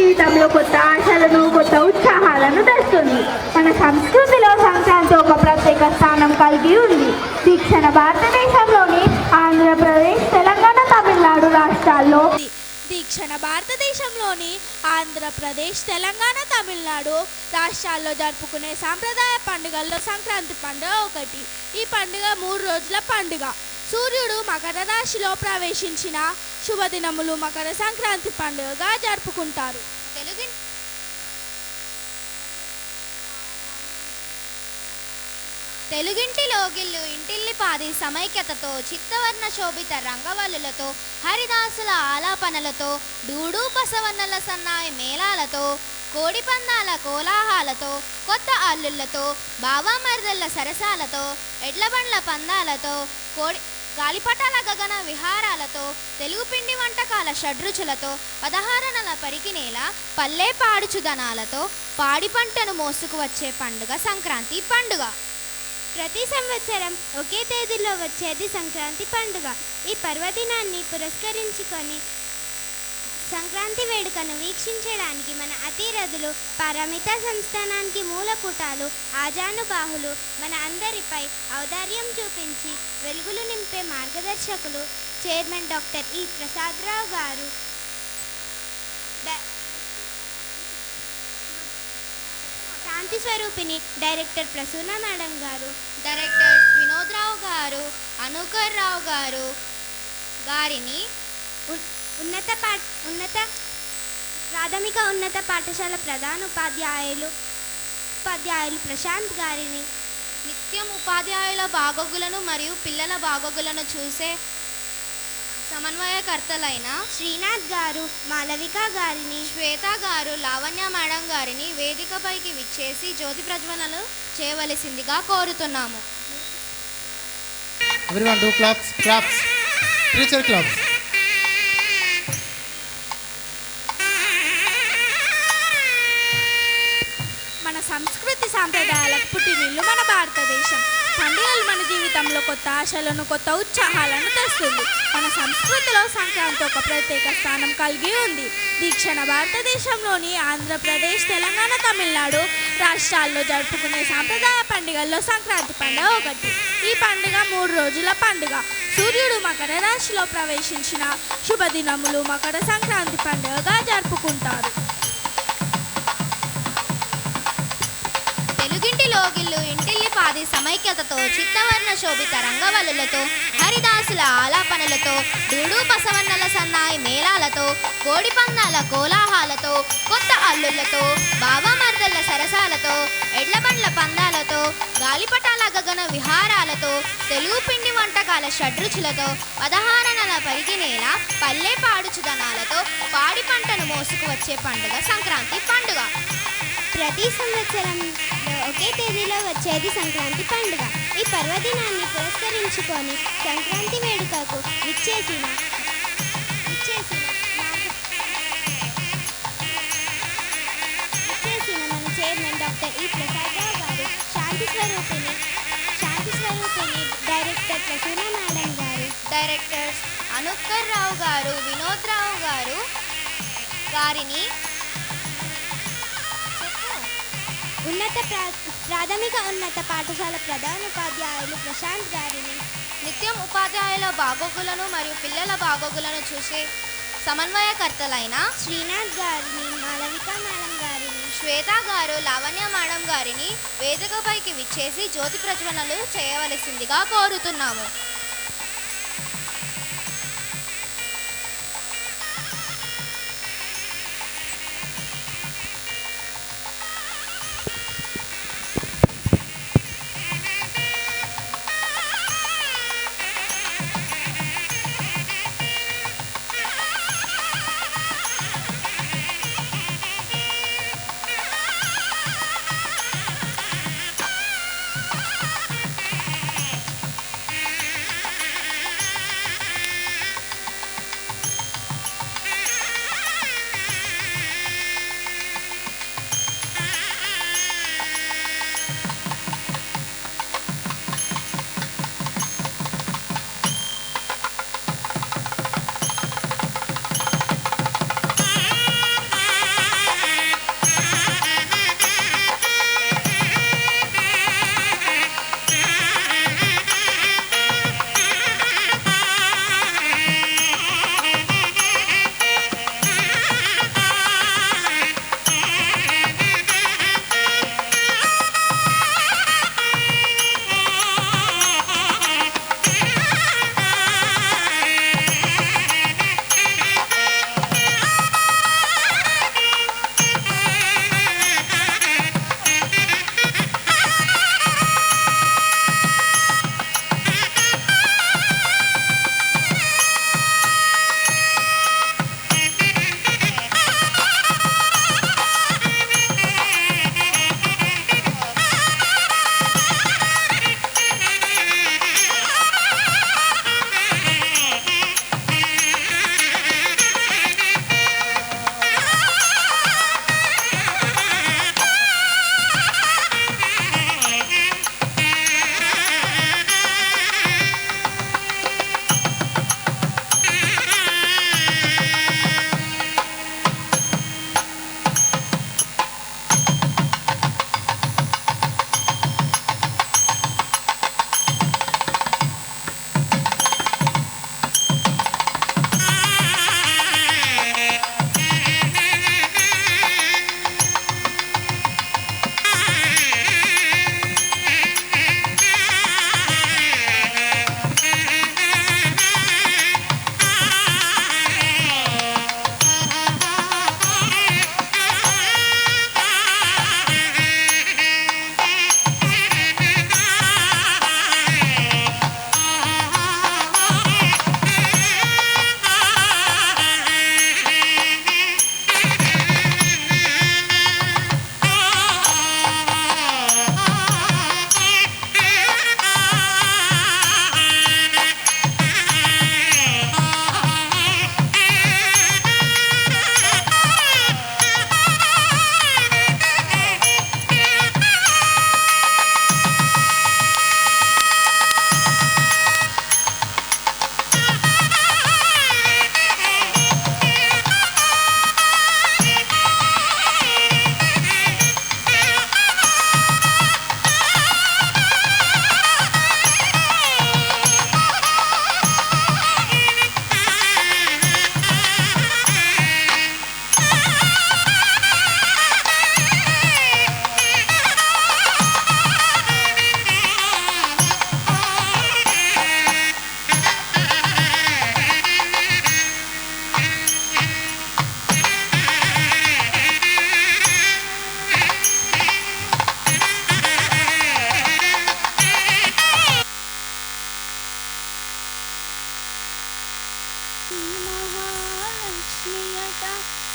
జీవితంలో కొత్త ఆశలను కొత్త ఉత్సాహాలను తెస్తుంది. మన సంస్కృతిలో సంక్రాంతి ఒక ప్రత్యేక స్థానం కలిగి ఉంది. దక్షిణ భారతదేశంలోని ఆంధ్రప్రదేశ్, తెలంగాణ, తమిళనాడు రాష్ట్రాల్లో జరుపుకునే సాంప్రదాయ పండుగల్లో సంక్రాంతి పండుగ ఒకటి. ఈ పండుగ 3 రోజుల పండుగ. సూర్యుడు మకర రాశిలో ప్రవేశించిన శుభదినములు మకర సంక్రాంతి పండుగగా జరుపుకుంటారు. తెలుగింటిలో గిల్లు ఇంటిల్లిపాది సమైక్యతతో, చిత్తవర్ణ శోభిత రంగవల్లులతో, హరిదాసుల ఆలాపనలతో, డూడు బసవన్నల సన్నాయి మేళాలతో, కోడిపందాల కోలాహాలతో, కొత్త అల్లుళ్లతో, బావామర్దళ్ళ సరసాలతో, ఎడ్లబండ్ల పందాలతో, గాలిపటాల గగన విహారాలతో, తెలుగు పిండి వంటకాల షడ్రుచులతో, 16 నెల పరికినేల పల్లె పాడుచుదనాలతో పాడి పంటను మోసుకు వచ్చే పండుగ సంక్రాంతి పండుగ. ప్రతి సంవత్సరం ఒకే తేదీలో వచ్చేది సంక్రాంతి పండుగ. ఈ పర్వదినాన్ని పురస్కరించుకొని సంక్రాంతి వేడుకను వీక్షించడానికి మన అతిరథులు, పారమిత సంస్థానానికి మూలపుటాలు, ఆజానుబాహులు మన అందరిపై ఔదార్యం చూపించి వెలుగులు నింపే మార్గదర్శకులు చైర్మన్ డాక్టర్ ఈ ప్రసాదరావు గారు, శాంతి స్వరూపిణి డైరెక్టర్ ప్రసూన మేడం గారు, డైరెక్టర్ వినోద్రావు గారు, అనుకర్ రావు గారు గారిని, ప్రాథమిక ఉన్నత పాఠశాల ప్రధాన ఉపాధ్యాయులు ప్రశాంత్ గారిని, నిత్యం ఉపాధ్యాయుల బాగోగులను మరియు పిల్లల బాగోగులను చూసే సమన్వయకర్తలైన శ్రీనాథ్ గారు, మాలవిక గారిని, శ్వేత గారు, లావణ్య మేడం గారిని వేదికపైకి విచ్చేసి జ్యోతి ప్రజ్వలనలు చేయవలసిందిగా కోరుతున్నాము. Everyone do claps. Teacher claps. మన సంస్కృతి సాంప్రదాయాలకు పుట్టినిల్లు మన భారతదేశం. పండుగలు మన జీవితంలో కొత్త ఆశలను, కొత్త ఉత్సాహాలను తెస్తుంది. మన సంస్కృతిలో సంక్రాంతి ఒక ప్రత్యేక స్థానం కలిగి ఉంది. దక్షిణ భారతదేశంలోని ఆంధ్రప్రదేశ్, తెలంగాణ, తమిళనాడు రాష్ట్రాల్లో జరుపుకునే సాంప్రదాయ పండుగల్లో సంక్రాంతి పండుగ ఒకటి. ఈ పండుగ 3 రోజుల పండుగ. సూర్యుడు మకర రాశిలో ప్రవేశించిన శుభదినములు మకర సంక్రాంతి పండుగగా జరుపుకుంటారు. తెలుగింటిలో గిల్లు ఇంటిల్లిపాది సమైక్యతతో, చిత్తవర్ణ శోభిత రంగవల్లులతో, హరిదాసుల ఆలాపనలతో, డూడు బసవన్నల సన్నాయి మేళాలతో, కోడిపందాల కోలాహాలతో, కొత్త అల్లుళ్లతో, బావామర్దళ్ళ సరసాలతో, ఎడ్లబండ్ల పందాలతో, గాలిపటాల గగన విహారాలతో, తెలుగు పిండి వంటకాల షడ్రుచులతో, 16 నెల పరిగినేల పల్లె పాడుచుదనాలతో పాడి పంటను మోసుకు వచ్చే పండుగ సంక్రాంతి పండుగ. ప్రతి సంవత్సరం ఒకే తేదీలో వచ్చేది సంక్రాంతి పండుగ. ఈ పర్వదినాన్ని పురస్కరించుకొని సంక్రాంతి వేడుకకు విచ్చేసిన మన చైర్మన్ డాక్టర్ ఈ ప్రసాదరావు గారు, శాంతి స్వరూపిణి డైరెక్టర్ ప్రసూన మేడం గారు, డైరెక్టర్స్ అనుకర్ రావు గారు, వినోద్రావు గారు గారిని, ప్రాథమిక ఉన్నత పాఠశాల ప్రధాన ఉపాధ్యాయులు ప్రశాంత్ గారిని, నిత్యం ఉపాధ్యాయుల బాగోగులను మరియు పిల్లల బాగోగులను చూసే సమన్వయకర్తలైన శ్రీనాథ్ గారిని, మాలవిక మేడం గారిని, శ్వేత గారు, లావణ్య మేడం గారిని వేదికపైకి విచ్చేసి జ్యోతి ప్రజ్వలనలు చేయవలసిందిగా కోరుతున్నాము.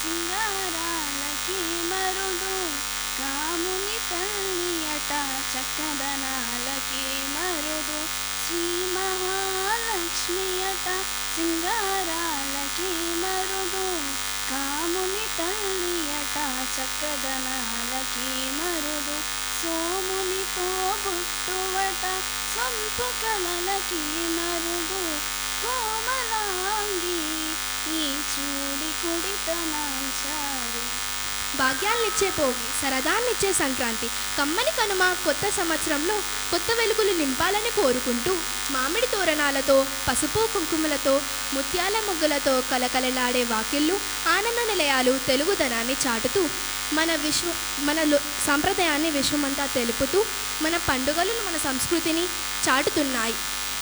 సింగారాలకి మరుదు కాముని తల్లియట చక్కదనాలకి మరుదు శ్రీ మహాలక్ష్మియట సింగారాలకి మరుదు కాముని తల్లియట చక్కదనాలకి మరుదు సోమునితో బుట్టువట సొంపు కలలకి మరుదు కోమలాంగి ఈ చూడి కుడితనాంచారు. భాగ్యాన్నిచ్చే భోగి, సరదాన్నిచ్చే సంక్రాంతి, కమ్మని కనుమ కొత్త సంవత్సరంలో కొత్త వెలుగులు నింపాలని కోరుకుంటూ మామిడి తోరణాలతో, పసుపు కుంకుమలతో, ముత్యాల ముగ్గులతో కలకలలాడే వాకిళ్ళు, ఆనంద నిలయాలు తెలుగుదనాన్ని చాటుతూ మన సాంప్రదాయాన్ని విశ్వమంతా తెలుపుతూ మన పండుగలు మన సంస్కృతిని చాటుతున్నాయి.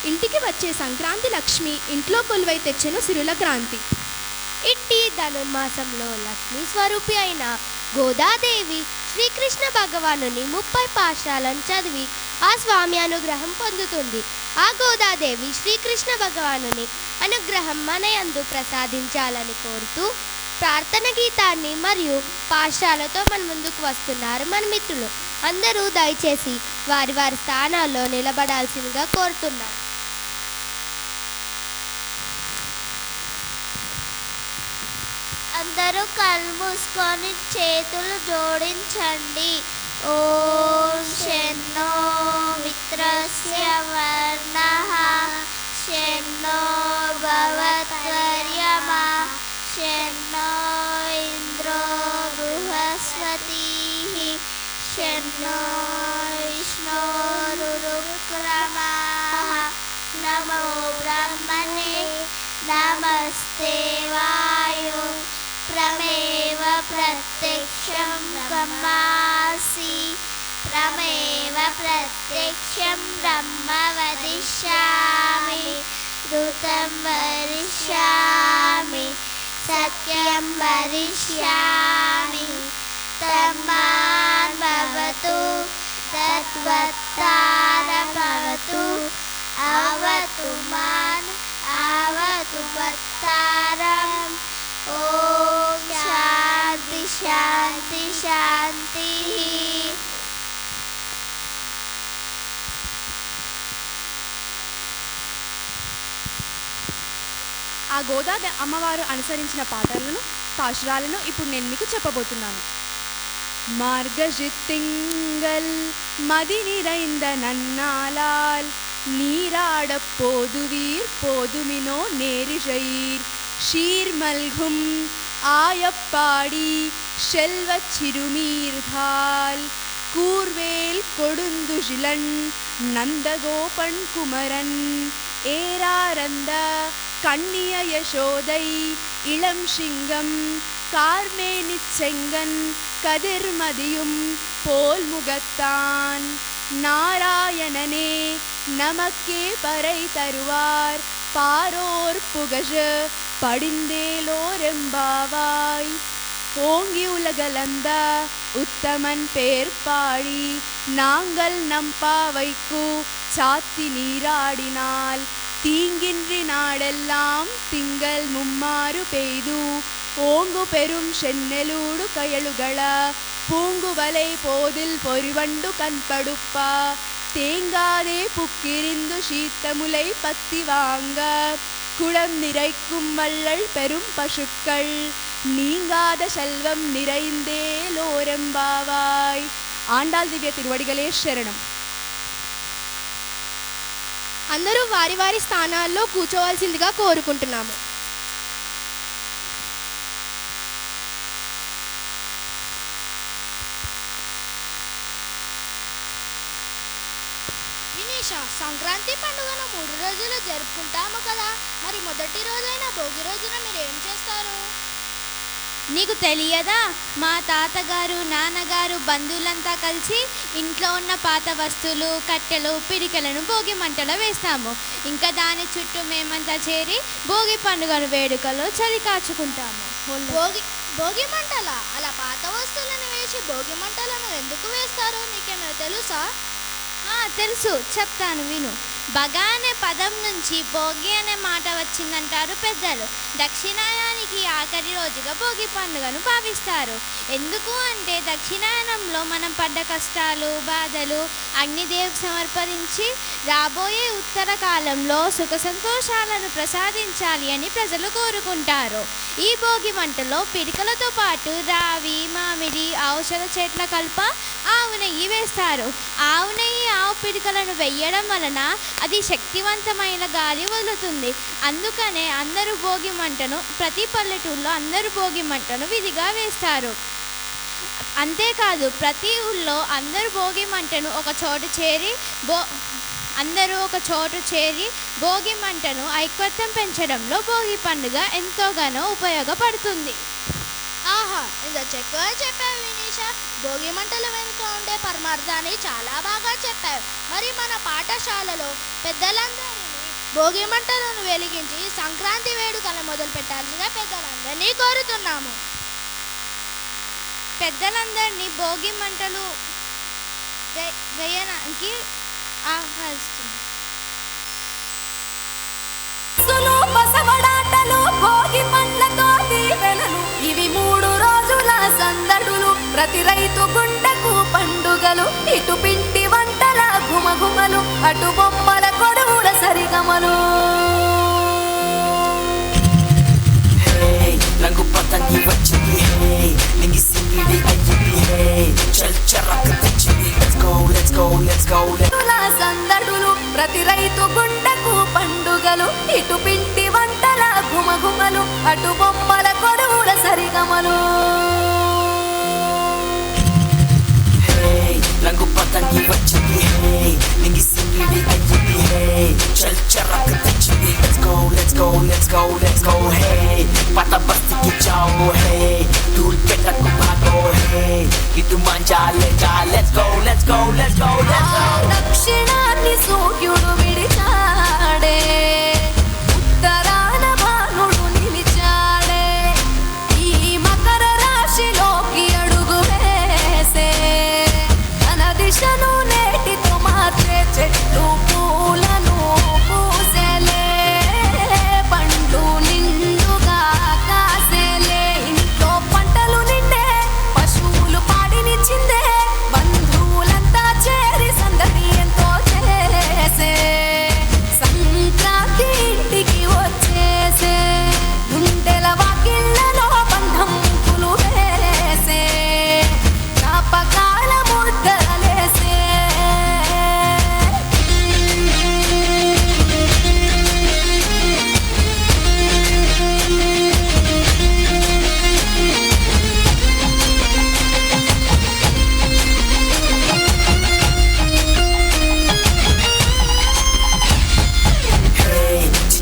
ఇంటికి వచ్చే సంక్రాంతి లక్ష్మి ఇంట్లో కొలువై తెచ్చెను సిరుల క్రాంతి. ఇట్టి ధనుర్మాసంలో లక్ష్మీ స్వరూపి అయిన గోదాదేవి శ్రీకృష్ణ భగవానుని 30 పాశాలను చదివి ఆ స్వామి అనుగ్రహం పొందుతుంది. ఆ గోదాదేవి శ్రీకృష్ణ భగవానుని అనుగ్రహం మన యందు ప్రసాదించాలని కోరుతూ ప్రార్థన గీతాన్ని మరియు పాశాలతో మన ముందుకు వస్తున్నారు మన మిత్రులు. అందరూ దయచేసి వారి వారి స్థానాల్లో నిలబడాల్సిందిగా కోరుతున్నారు. అందరూ కళ్ళు మూసుకొని చేతులు జోడించండి. ఓం శన్నో మిత్రస్య వర్ణః శన్నో భవత్వర్యమా శన్నో ఇంద్రో బృహస్పతిః శన్నో విష్ణోరురుక్రమః నమో బ్రహ్మణే నమస్తే వాయు ప్రమేవ ప్రత్యక్షం బ్రహ్మాసి ప్రమేవ ప్రత్యక్షం బ్రహ్మ వదిష్యామి ఋతం వరిష్యామి సత్యం వరిష్యామి తమ్మాన్ భవతు తత్వత్తారం భవతు అవతు మాన్ అవతు వత్తారం. ఓం శాంతి శాంతి శాంతి. ఆ గోదా అమ్మవారు అనుసరించిన పాటలను పాశురాలను ఇప్పుడు నేను మీకు చెప్పబోతున్నాను. மார்கழித்திங்கள் மதி நிறைந்த நன்னாளால் நீராடப் போதுவீர் போதுமினோ நேரிழையீர் ஷீர்மல்கும் ஆயப்பாடி செல்வச் சிறுமீர்கால் கூர்வேல் கொடுந்துகிலன் நந்தகோபன் குமரன் ஏராரந்த கண்ணிய யசோதை இளம் சிங்கம் கார்மேனிச் செங்கன் கதிர்மதியும் போல் முகத்தான் நாராயணனே நமக்கே பறை தருவார் பாரோர் புகழ படிந்தேலோரெம்பாவாய். ஓங்கி உலகளந்த உத்தமன் பேர் பாடி நாங்கள் நம் பாவைக்கு சாத்தி நீராடினால் தீங்கின்றி நாடெல்லாம் திங்கள் மும்மாறு பெய்து ஓங்கு பெரும் சென்னெலூடு கயலுகள பூங்குவலை போதில் பொறிவண்டு கண்படுப்ப தேங்காதே புக்கிரிந்து சீத்தமுலை பத்தி வாங்க குளம் நிறைக்கும் வள்ளல் பெரும் பசுக்கள் நீங்காத செல்வம் நிறைந்தேலோரெம்பாவாய். ఆండాల్ దివ్య తిరువడిగలే శరణం. అందరూ వారి వారి స్థానాల్లో కూర్చోవలసిందిగా కోరుకుంటున్నాము. వినీష, సంక్రాంతి పండుగను 3 రోజులు జరుపుకుంటాము కదా, మరి మొదటి రోజైన భోగి రోజున మీరు ఏం చేస్తారు? నీకు తెలియదా? మా తాతగారు నాన్నగారు బంధువులంతా కలిసి ఇంట్లో ఉన్న పాత వస్తువులు కట్టెలు పిడికెలను భోగి మంటలో వేస్తాము. ఇంకా దాని చుట్టూ మేమంతా చేరి భోగి పండుగను వేడుకలో చలి కాచుకుంటాము. భోగి మంటల అలా పాత వస్తువులను వేసి భోగి మంటలను ఎందుకు వేస్తారు నీకేమైనా తెలుసా? తెలుసు, చెప్తాను విను. బగా అనే పదం నుంచి భోగి అనే మాట వచ్చిందంటారు పెద్దలు. దక్షిణాయనానికి ఆఖరి రోజుగా భోగి పండుగను భావిస్తారు. ఎందుకు అంటే దక్షిణాయనంలో మనం పడ్డ కష్టాలు బాధలు అగ్నిదేవికి సమర్పించి రాబోయే ఉత్తర కాలంలో సుఖ సంతోషాలను ప్రసాదించాలి అని ప్రజలు కోరుకుంటారు. ఈ భోగి మంటలో పిడికలతో పాటు రావి మామిడి ఔషధ చెట్ల కల్ప ఆవు నెయ్యి వేస్తారు. ఆవు నెయ్యి ఆవు పిడికలను వేయడం వలన అది శక్తివంతమైన గాలి వదులుతుంది. అందుకనే అందరూ భోగి మంటను ప్రతి పల్లెటూరులో అందరూ భోగి మంటను విధిగా వేస్తారు. అంతేకాదు ప్రతి ఊళ్ళో అందరూ భోగి మంటను ఒక చోటు చేరి భోగి మంటను ఐక్యత్వం పెంచడంలో భోగి పండుగ ఎంతోగానో ఉపయోగపడుతుంది. ఆహా, ఇంత చక్కగా చెప్పావు వినీష. భోగి మంటల వెనుక ఉండే పరమార్థాన్ని చాలా బాగా చెప్పావు. మరి మన పాఠశాలలో పెద్దలందరినీ భోగి మంటలను వెలిగించి సంక్రాంతి వేడుకలు మొదలు పెట్టాల్సిందిగా పెద్దలందరినీ కోరుతున్నాము. పెద్దలందరినీ భోగి మంటలు వేయడానికి ఆహ్వానిస్తుంది. బసవడాటలు భోగి పండ్లతో దీవెనలు ఇవి 3 రోజుల సందడులు. ప్రతి రైతు గుండెకు పండుగలు. ఇటు పిండి వంటల గుమగుమలు అటు బొమ్మల కొడువుల సరిగమలు. రంగు పతంగి వచ్చింది నింగి సింగిడి అయ్యింది చల్ చరక్ తెచ్చింది let's go సందడులు ప్రతి రైతు గుండెకు పండుగలు. ఇటు పిండి వంటల గుమగుమలు అటు బొమ్మల కొడువుల సరిగమలు. రంగు పతంగి వచ్చింది నింగి సింగిడి అయ్యింది చల్ చరక్ తెచ్చింది let's go పత బస్తికి జాओ ధూల్ పెట్టకు భాగో ఇటు మంజా లేజా let's go దక్షిణాన్ని సూర్యుడు విడిచాడే ఉత్తరాన భానుడు నిలిచాడే ఈ మకర రాశిలోకి అడుగు వేసే తన దిశను నేటితో మార్చే చెట్టు పూలను పూసేలే పండు నిండుగా కాసేలే ఇంట్లో పంటలు నిండే పశువులు పాడినిచ్చిందే బంధువులంతా చేరి సందడి ఎంతో చేసే సంక్రాంతి ఇంటికి వచ్చేసే గుండెల వాకిళ్ళలో బంధం ముగ్గులు వేసే జ్ఞాపకాల ముద్దలేసే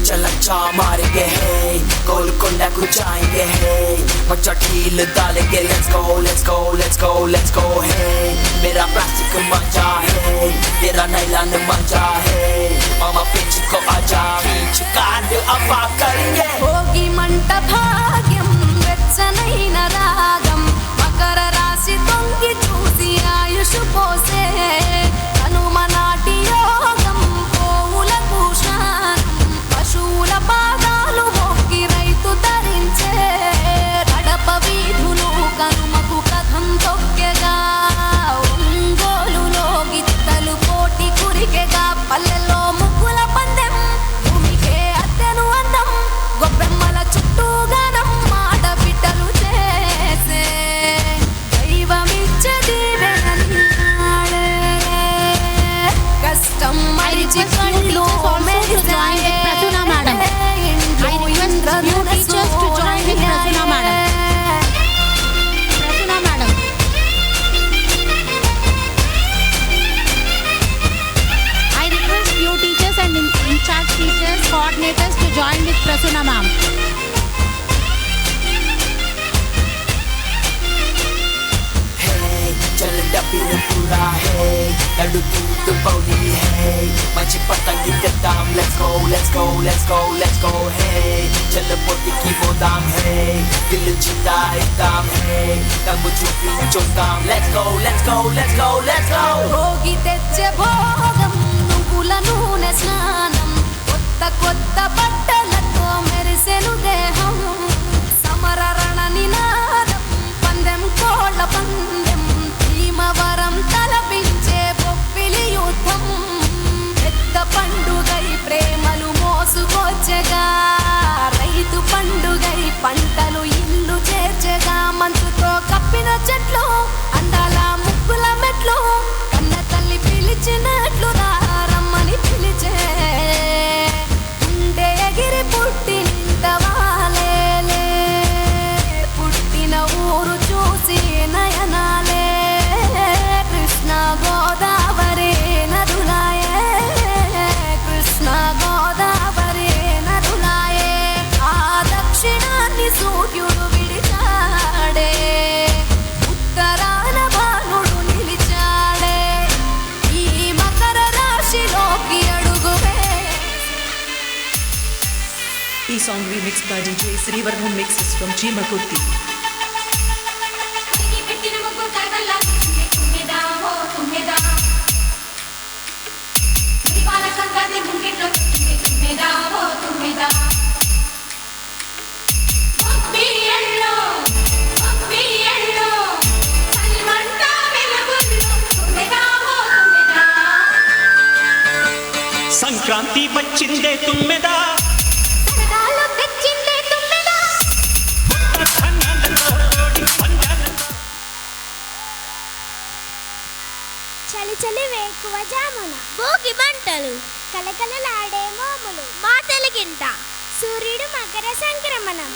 चलचा मारेंगे गोलकोंडा को जाएंगे मचा ढील डालेंगे let's go मेरा प्लास्टिक मजा है तेरा नाइलॉन मजा है मामा पिच को आजा खींच कांड अफा करेंगे భోగి మంట భాగ్యం వెచ్చనైన రాగం మకర రాశి తొంగి చూసి ఆయుష్ పోసే హనుమ నాటి యోగం పోవులకు శానం పశువుల పాదాలు మొక్కి రైతు ధరించే కడప వీధులు కనుమకు కథం తొక్కెగా ఒంగోలులో గిత్తలు పోటీ కురికెగా పల్లెల్లో ముగ్గుల పందెం భూమికే అద్దెను అందం గొబ్బెమ్మల చుట్టూ గానం ఆడబిడ్డలు చేసే దైవమిచ్చే దీవెననిన్నాడే కష్టం మరిచి కళ్ళు మెరిసాయే coordinators to join with Prasunna ma'am. Hey, चल डब्बी में पूरा है लड्डू दूध पौड़ी है मची पतंगी के दाम let's go hey चल पोटी की वो दाम है दिल जीता एक दाम है दम चुपी जो दाम let's go భోగి తెచ్చే భోగం నువ్వుల నువ్వుల నూనె స్నానం కొత్త కొత్త బట్టలతో మెరిసెను దేహం సమరరణ నినాదం పందెం కోళ్ళ పందెం భీమవరం తలపించే బొప్పిలి యుద్ధం పెద్ద పండుగై ప్రేమలు మోసుకొచ్చగా రైతు పండుగై పంటలు ఇల్లు చేర్చగా మంచుతో కప్పిన చెట్లు అందాల ముక్కుల మెట్లు కన్న తల్లి పిలిచినట్లు రమ్మని పిలిచే ఉండే ఎగిరి పుట్టినవాలేలే పుట్టిన ఊరు చూసి నయనాలే కృష్ణ గోదావరి నదులాయే కృష్ణ గోదావరి నదులాయే ఆ దక్షిణాన్ని సూర్యుడు విడిచాడే ఉత్తరాన భానుడు నిలిచాడే ఈ మకర రాశిలోకి అడుగువే. ఈ song remixed by DJ Srivarman mixes from G Makurti. Sankranti వచ్చిందే తుమ్మెదా చలి చలి వేకువ జామున భోగి మంటలు కలకలలాడే మోములు మా తెలుగింట సూర్యుడు మకర సంక్రమణం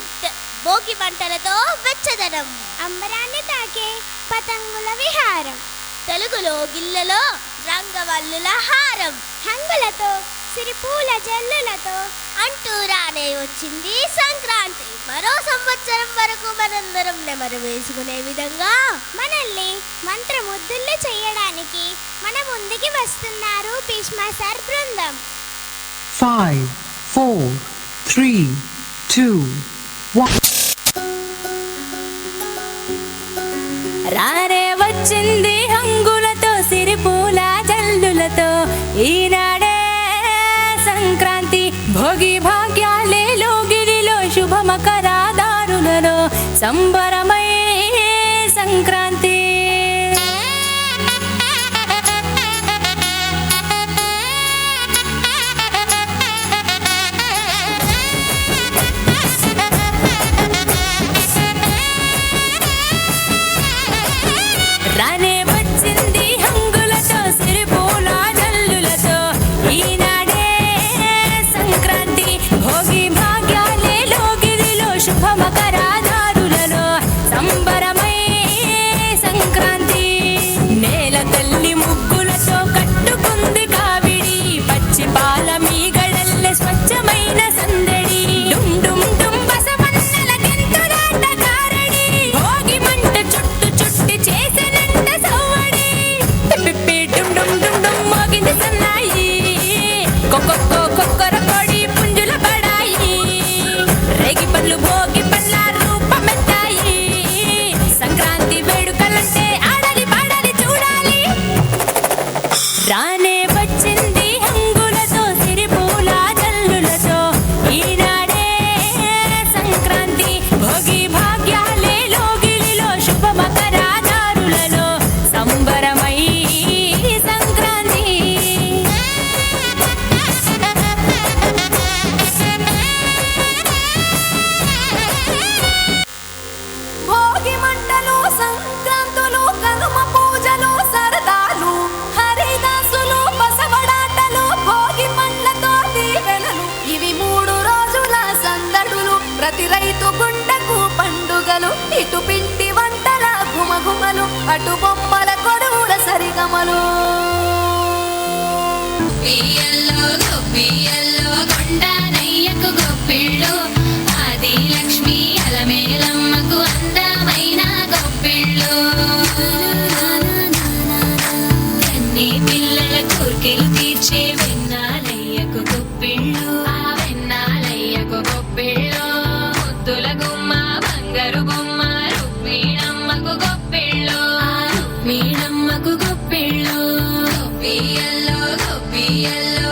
భోగి మంటలతో వెచ్చదనం అంబరాన్ని తాకే పతంగుల విహారం తెలుగులో గిల్లలో రంగవల్లుల హారం హంగులతో సిరిపూల జల్లులతో అంటూ రానే వచ్చింది సంక్రాంతి మరో సంవత్సరం వరకు మనందరం నెమరు వేసుకునే విధంగా మనల్ని మంత్రముద్దుల్ని చేయడానికి మన ముందుకి వస్తున్నారు భీష్మ సార్ బృందం 5, 4, 3, 2, 1 రానే వచ్చింది హంగులతో సిరిపూల జల్లులతో ఈనాడే సంక్రాంతి భోగి భాగ్యాలే లోగిలిలో శుభమకరాదారులలో సంబరమై సంక్రాంతి రానే వచ్చింది హంగులతో సిరిపూల జల్లులతో ఈనాడే సంక్రాంతి భోగి భాగ్యాలే లోగిలిలో శుభమకరాదారులలో సంబరమై సంక్రాంతి నేల తల్లి ముగ్గులతో కట్టుకుంది కావిడి పచ్చి పాల మీగడల్లె స్వచ్ఛమైన సందడి డుమ్ డుమ్ డుమ్ బసవన్నెల గెంతులాట కారడి భోగి మంట చుట్టు చుట్టి చేసినంత సవ్వడి పిప్పి డుమ్ డుమ్ డుమ్ డుమ్ మోగింది సన్నాయి కొక్కొక్కో కొక్కర కొడి పుంజుల బడాయి రేగి పళ్ళు భోగి పళ్ళ రూపమెత్తాయి సంక్రాంతి వేడుకలంటే ఆడాలి పాడాలి చూడాలి రానే వచ్చింది హంగులతో సిరిపూల జల్లులతో ఈనాడే సంక్రాంతి భోగి భాగ్యాలే లోగిలిలో శుభమకరాదారులలో సంబరమై సంక్రాంతి భోగి మంటలు సంక్రాంతులు కనుమ పూజలు సరదాలు హరిదాసులు బసవడాటలు భోగి పండ్లతో దీవెనలు ఇవి 3 రోజుల సందడులు ప్రతి రైతు గుండెకు పండుగలు ఇటు పిండి వంటల గుమగుమలు అటు బొమ్మల కొడువుల సరిగమలు కొండనయ్యకు గొప్పిళ్ళు ఆది లక్ష్మి అలమేలమ్మకు అందమైన గొప్పిళ్ళు అన్ని పిల్లల కోర్కెలు తీర్చే వెన్నాలయ్యకు గొప్పిళ్ళు ఆ వెన్నాలయ్యకు గొప్పిళ్ళు ముద్దుల గుమ్మ బంగారు బొమ్మ రుక్మిణమ్మకు గొప్పిళ్ళు ఆ రుక్మిణమ్మకు గొప్పిళ్ళు గొప్పియల్లో గొప్పియల్లో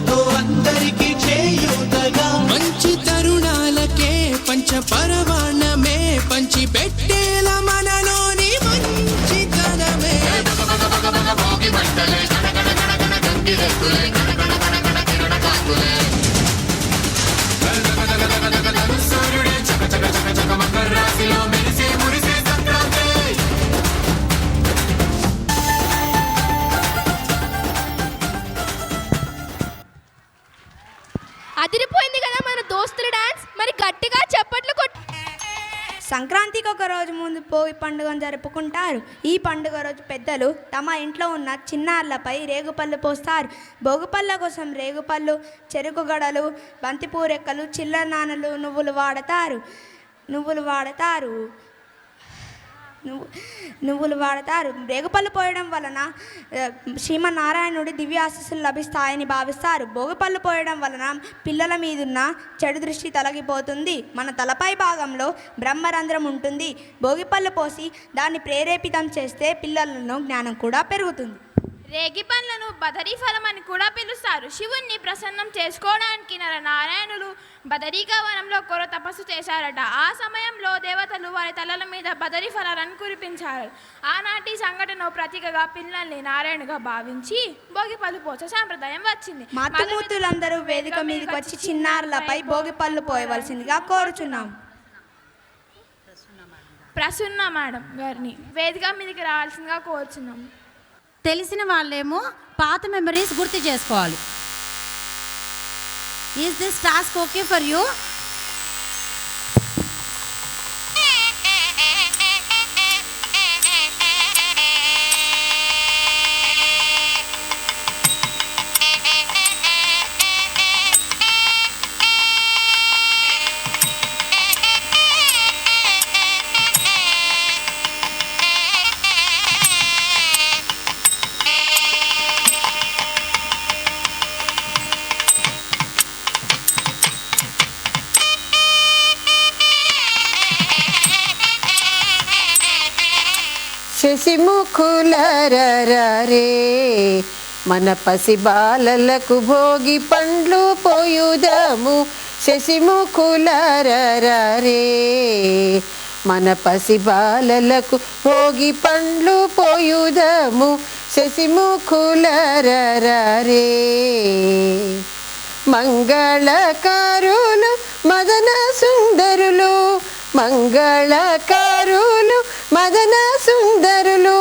ఎంతో అందరికీ చేయూతగా మంచి తరుణాలకే పంచపరమాణమే పంచి పెట్టేలా మనలోని మంచితనమే అదిరిపోయింది కదా మన దోస్తుల డాన్స్. మరి గట్టిగా చప్పట్లు కొట్టు. సంక్రాంతికి ఒక రోజు ముందు భోగి పండుగను జరుపుకుంటారు. ఈ పండుగ రోజు పెద్దలు తమ ఇంట్లో ఉన్న చిన్నారులపై రేగుపళ్ళు పోస్తారు. భోగిపళ్ళ కోసం రేగుపళ్ళు, చెరుకు గడలు, బంతిపూరెక్కలు, చిల్లర నాణలు, నువ్వులు వాడతారు. రేగుపళ్ళు పోయడం వలన శ్రీమన్నారాయణుడి దివ్య ఆశీస్సులు లభిస్తాయని భావిస్తారు. భోగిపళ్ళు పోయడం వలన పిల్లల మీదున్న చెడు దృష్టి తొలగిపోతుంది. మన తలపై భాగంలో బ్రహ్మరంధ్రం ఉంటుంది. భోగిపళ్ళు పోసి దాన్ని ప్రేరేపితం చేస్తే పిల్లలను జ్ఞానం కూడా పెరుగుతుంది. రేగి పండ్లను బదరీ ఫలం అని కూడా పిలుస్తారు. శివుణ్ణి ప్రసన్నం చేసుకోవడానికి నారాయణులు బదరీకా వనంలో ఘోర తపస్సు చేశారట. ఆ సమయంలో దేవతలు వారి తలల మీద బదరీ ఫలాలను కురిపించారు. ఆనాటి సంఘటన ప్రతీకగా పిల్లల్ని నారాయణుగా భావించి భోగిపళ్ళు పోసే సాంప్రదాయం వచ్చింది. మాతృమూర్తులందరూ వేదిక మీదకి వచ్చి చిన్నారులపై భోగిపళ్ళు పోయవలసిందిగా కోరుచున్నాం. ప్రసన్న మేడం గారిని వేదిక మీదకి రావాల్సిందిగా కోరుచున్నాం. తెలిసిన వాళ్ళేమో పాత మెమరీస్ గుర్తు చేసుకోవాలి. Is this task okay for you? శశిముఖులరరే మన పసి బాలలకు భోగి పండ్లు పోయుదము. శశిముఖులరరే మన పసి బాలలకు భోగి పండ్లు పోయుదము. శశిముఖులరరే మంగళకారులు మదన సుందరులు, మంగళకారులు మదన సుందరులు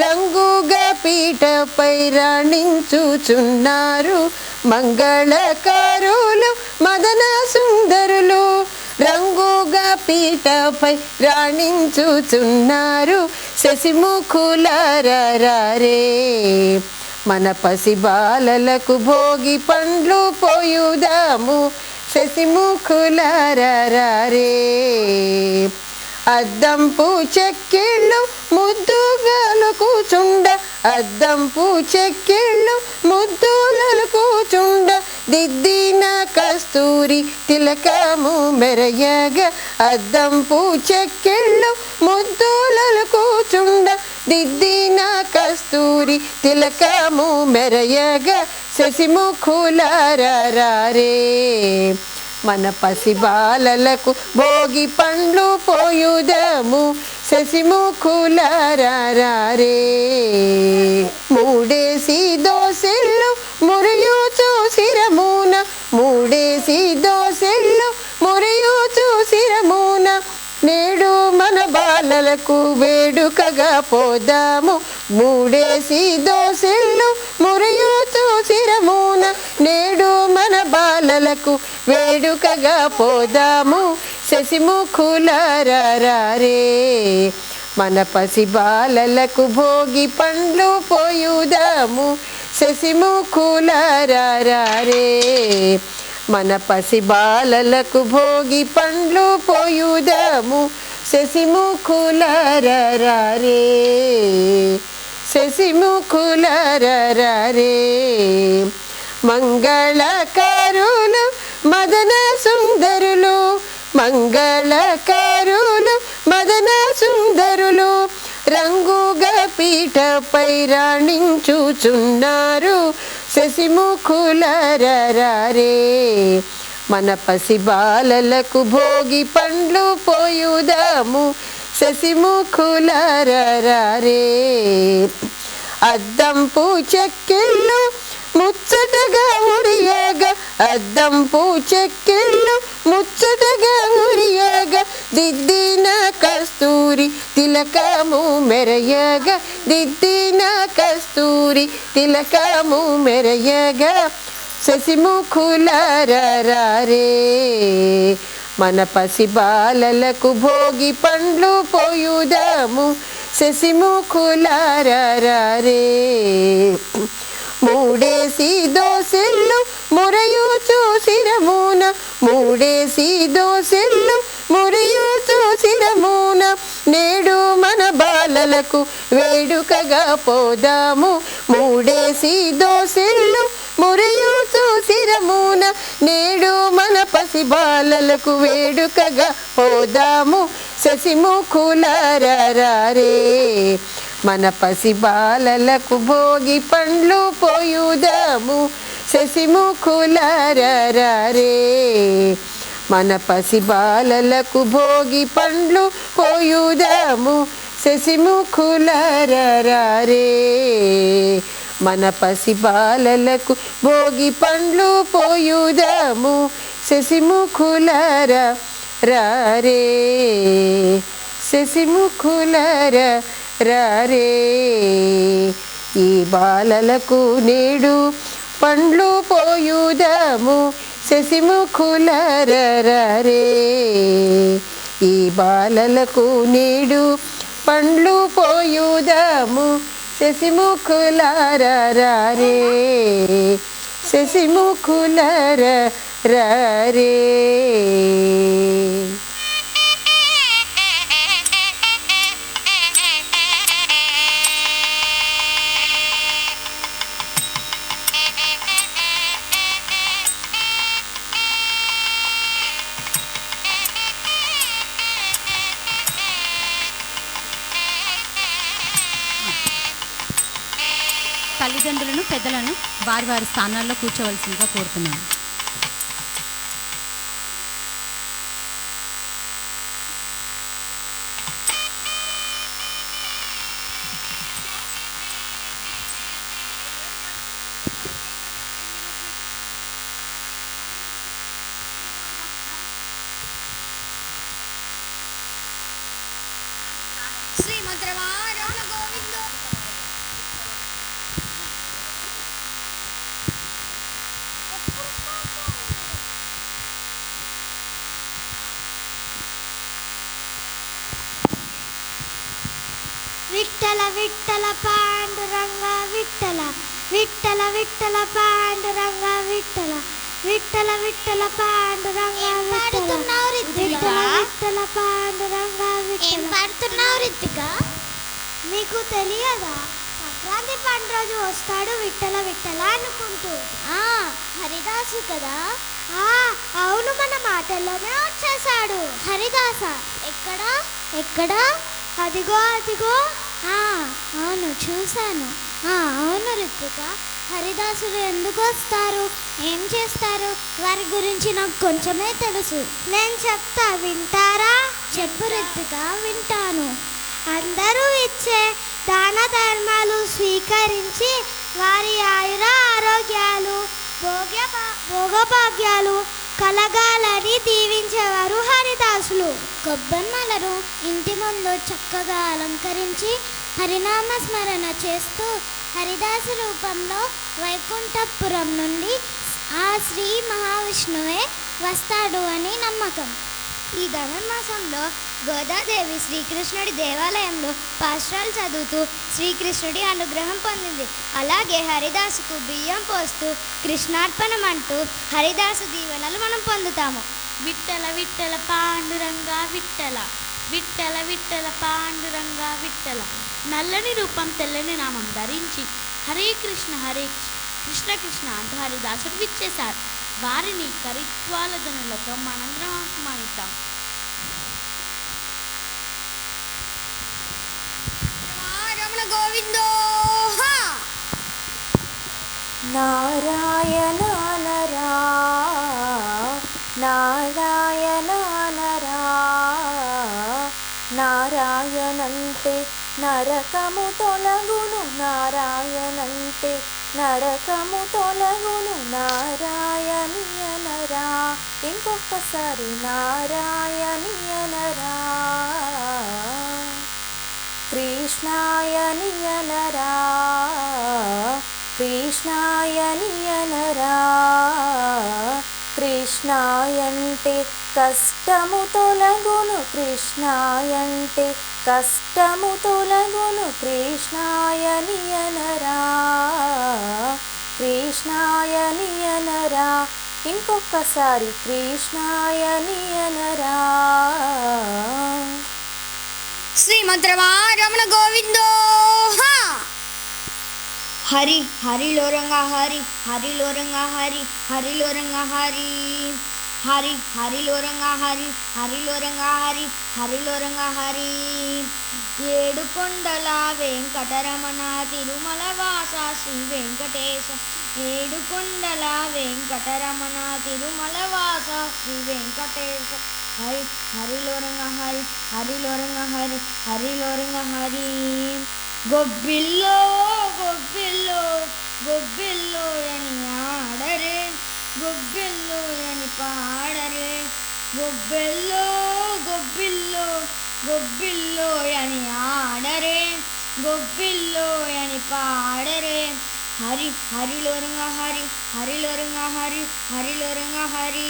రంగుగా పీటపై రాణించుచున్నారు. మంగళకారులు మదన సుందరులు రంగుగా పీటపై రాణించుచున్నారు. శశిముఖులరరే మన పసి బాలలకు భోగి పండ్లు పోయుదాము. శశిముఖులరరే అద్దంపు చెక్కిళ్ళు ముద్దుగలు కూచుండ, అద్దంపు చెక్కిళ్ళు ముద్దులు కూచుండ దిద్దిన కస్తూరి తిలకము మెరయగ. అద్దంపు చెక్కిళ్ళు ముద్దులు కూచుండ దిద్దిన కస్తూరి తిలకము మెరయగ. శశిముఖులరరే మన పసి బాలలకు భోగి పండ్లు పోయుదము. శశిముఖులరరే మూడేసి దోసెళ్ళు మురియుచు శిరమున, మూడేసి దోసెళ్ళు మురియుచు శిరమున నేడు మన బాలలకు వేడుకగా పోదాము. మూడేసి దోసెళ్ళు మురియుచు శిరమున నేడు మన బాలలకు వేడుకగా పోదాము. శశిముఖులరరే మన పసి బాలలకు భోగి పండ్లు పోయుదాము. శశిముఖులరరే మన పసి బాలలకు భోగి పండ్లు పోయుదాము. శశిముఖులరరే శశిముఖులరరే మంగళకారులు మదన సుందరులు, మంగళకారులు మదన సుందరులు రంగుగా పీటపై రాణించుచున్నారు. శశిముఖులారే మన పసి బాలలకు భోగి పండ్లు పోయుదాము శశిముఖులారే అద్దంపు చెక్కిళ్ళు ముచ్చటగా ఉరియగా అద్దంపు చెక్కిళ్ళు ముచ్చటగా ఉరియగా దిద్దిన కస్తూరి తిలకము మెరయగా దిద్దిన కస్తూరి తిలకము మెరయగా శశిముఖులారే మన పసి బాలలకు భోగి పండ్లు పోయుదాము శశిముఖులారే మూడేసి దోసెళ్ళు మురయు చూసిరమున మూడేసి దోసెళ్ళు మురయు చూసిరమున నేడు మన బాలలకు వేడుకగా పోదాము మూడేసి దోసెళ్ళు మురయు చూసిరమున నేడు మన పసి బాలలకు వేడుకగా పోదాము శశిముఖులారే మన పసి బాలలకు భోగి పండ్లు పోయుదాము శశిముఖులారే మన పసి బాలలకు భోగి పండ్లు పోయుదాము శశిముఖులారే మన పసి బాలలకు భోగి పండ్లు పోయుదాము శశిముఖులారే శశిముఖులారే ఈ బాలలకు నేడు పండ్లు పోయుదాము శశిముఖులారే ఈ బాలలకు నేడు పండ్లు పోయుదాము శశిముఖులారే శశిముఖులారే తల్లిదండ్రులను పెద్దలను వారి వారి స్థానాల్లో కూర్చోవలసిందిగా కోరుతున్నాను. విఠల విఠల పాండురంగ విఠల విఠల విఠల పాండురంగ విఠల విఠల విఠల పాండురంగ విఠల విఠల విఠల పాండురంగ విఠల. మీకు తెలియదా సంక్రాంతి పండుగ రోజు వస్తాడు విఠల విఠల అనుకుంటూ. హరిదాసు కదా. అవును, మన మాటల్లోనే వచ్చేసాడు. హరిదాస ఎక్కడా ఎక్కడా? అదిగో అదిగో. అవును, చూశాను. అవును రిత్విక, హరిదాసులు ఎందుకు వస్తారు, ఏం చేస్తారు, వారి గురించి నాకు కొంచెమే తెలుసు. నేను చెప్తా, వింటారా? చెప్పు రిత్విక, వింటాను. అందరూ ఇచ్చే దాన ధర్మాలు స్వీకరించి వారి ఆయుర ఆరోగ్యాలు భోగభాగ్యాలు కలగాలని దీవించేవారు హరిదాసులు. కొబ్బరిమలను ఇంటి ముందు చక్కగా అలంకరించి హరినామ స్మరణ చేస్తూ హరిదాసు రూపంలో వైకుంఠపురం నుండి ఆ శ్రీ మహావిష్ణువే వస్తాడు అని నమ్మకం. ఈ ధనుర్మాసంలో గోదాదేవి శ్రీకృష్ణుడి దేవాలయంలో పాశ్రాలు చదువుతూ శ్రీకృష్ణుడి అనుగ్రహం పొందింది. అలాగే హరిదాసుకు బియ్యం పోస్తూ కృష్ణార్పణం అంటూ హరిదాసు దీవెనలు మనం పొందుతాము. విఠల విఠల పాండురంగ విఠల విఠల విఠల పాండురంగ విఠల. నల్లని రూపం తెల్లని నామం ధరించి హరే కృష్ణ కృష్ణ కృష్ణ అంటూ హరిదాసుడు విచ్చేశారు. వారిని కరిత్వాల ధనులతో మనందరం ఆహ్వానిద్దాం. నారాయణనరా నారాయణనరా నారాయణంటే నరకము తొలగును నారాయణంటే నరకము తొలగును నారాయణీయనరా ఇంకొకసారి నారాయణీయనరా కృష్ణాయనియనరా కృష్ణాయనియనరా కృష్ణాయంటే కష్టము తొలగును కృష్ణాయంటే కష్టము తొలగును కృష్ణాయనియనరా కృష్ణాయనియనరా ఇంకొకసారి కృష్ణాయనియనరా శ్రీమంత్రమారమణ గోవిందో హరి హరిలో రంగ హరి హరిలో రంగ హరి హరిలో రంగ హరి హరి హరిలో రంగ హరి హరిలో రంగ హరి హరిలో రంగ హరి ఏడు కొండల వెంకటరమణ తిరుమల వాస శ్రీ వెంకటేశ ఏడు కొండల వెంకటరమణ తిరుమల వాస శ్రీ వెంకటేశ హరి హరిలో రంగ హరి హరిలో రంగ హరి హరిలో రంగ హరి గొబ్బిల్లో గొబ్బిల్లో గొబ్బిల్లో అని ఆడరే గొబ్బిల్లో అని పాడరే గొబ్బెల్లో గొబ్బిల్లో గొబ్బిల్లో అని ఆడరే గొబ్బిల్లో అని పాడరే హరి హరిలో రంగ హరి హరిలో రంగ హరి హరిలో రంగ హరి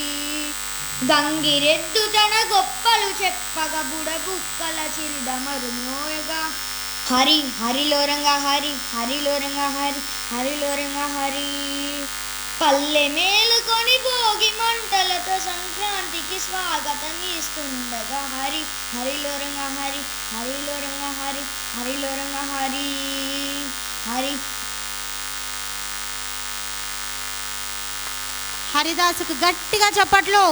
గంగిరెద్దు తన గొప్పలు చెప్పగా బుడబుక్కల చిరుదమరు మోయగా హరి హరిలో రంగ హరి హరిలో రంగ హరి హరిలో రంగ హరి పల్లె మేలుకొని భోగి మంటలతో సంక్రాంతికి స్వాగతం ఇస్తుండగా హరి హరిలో రంగ హరి హరిలో రంగ హరి హరిలో రంగ హరి హరి హరిదాసుకు గట్టిగా చప్పట్లు.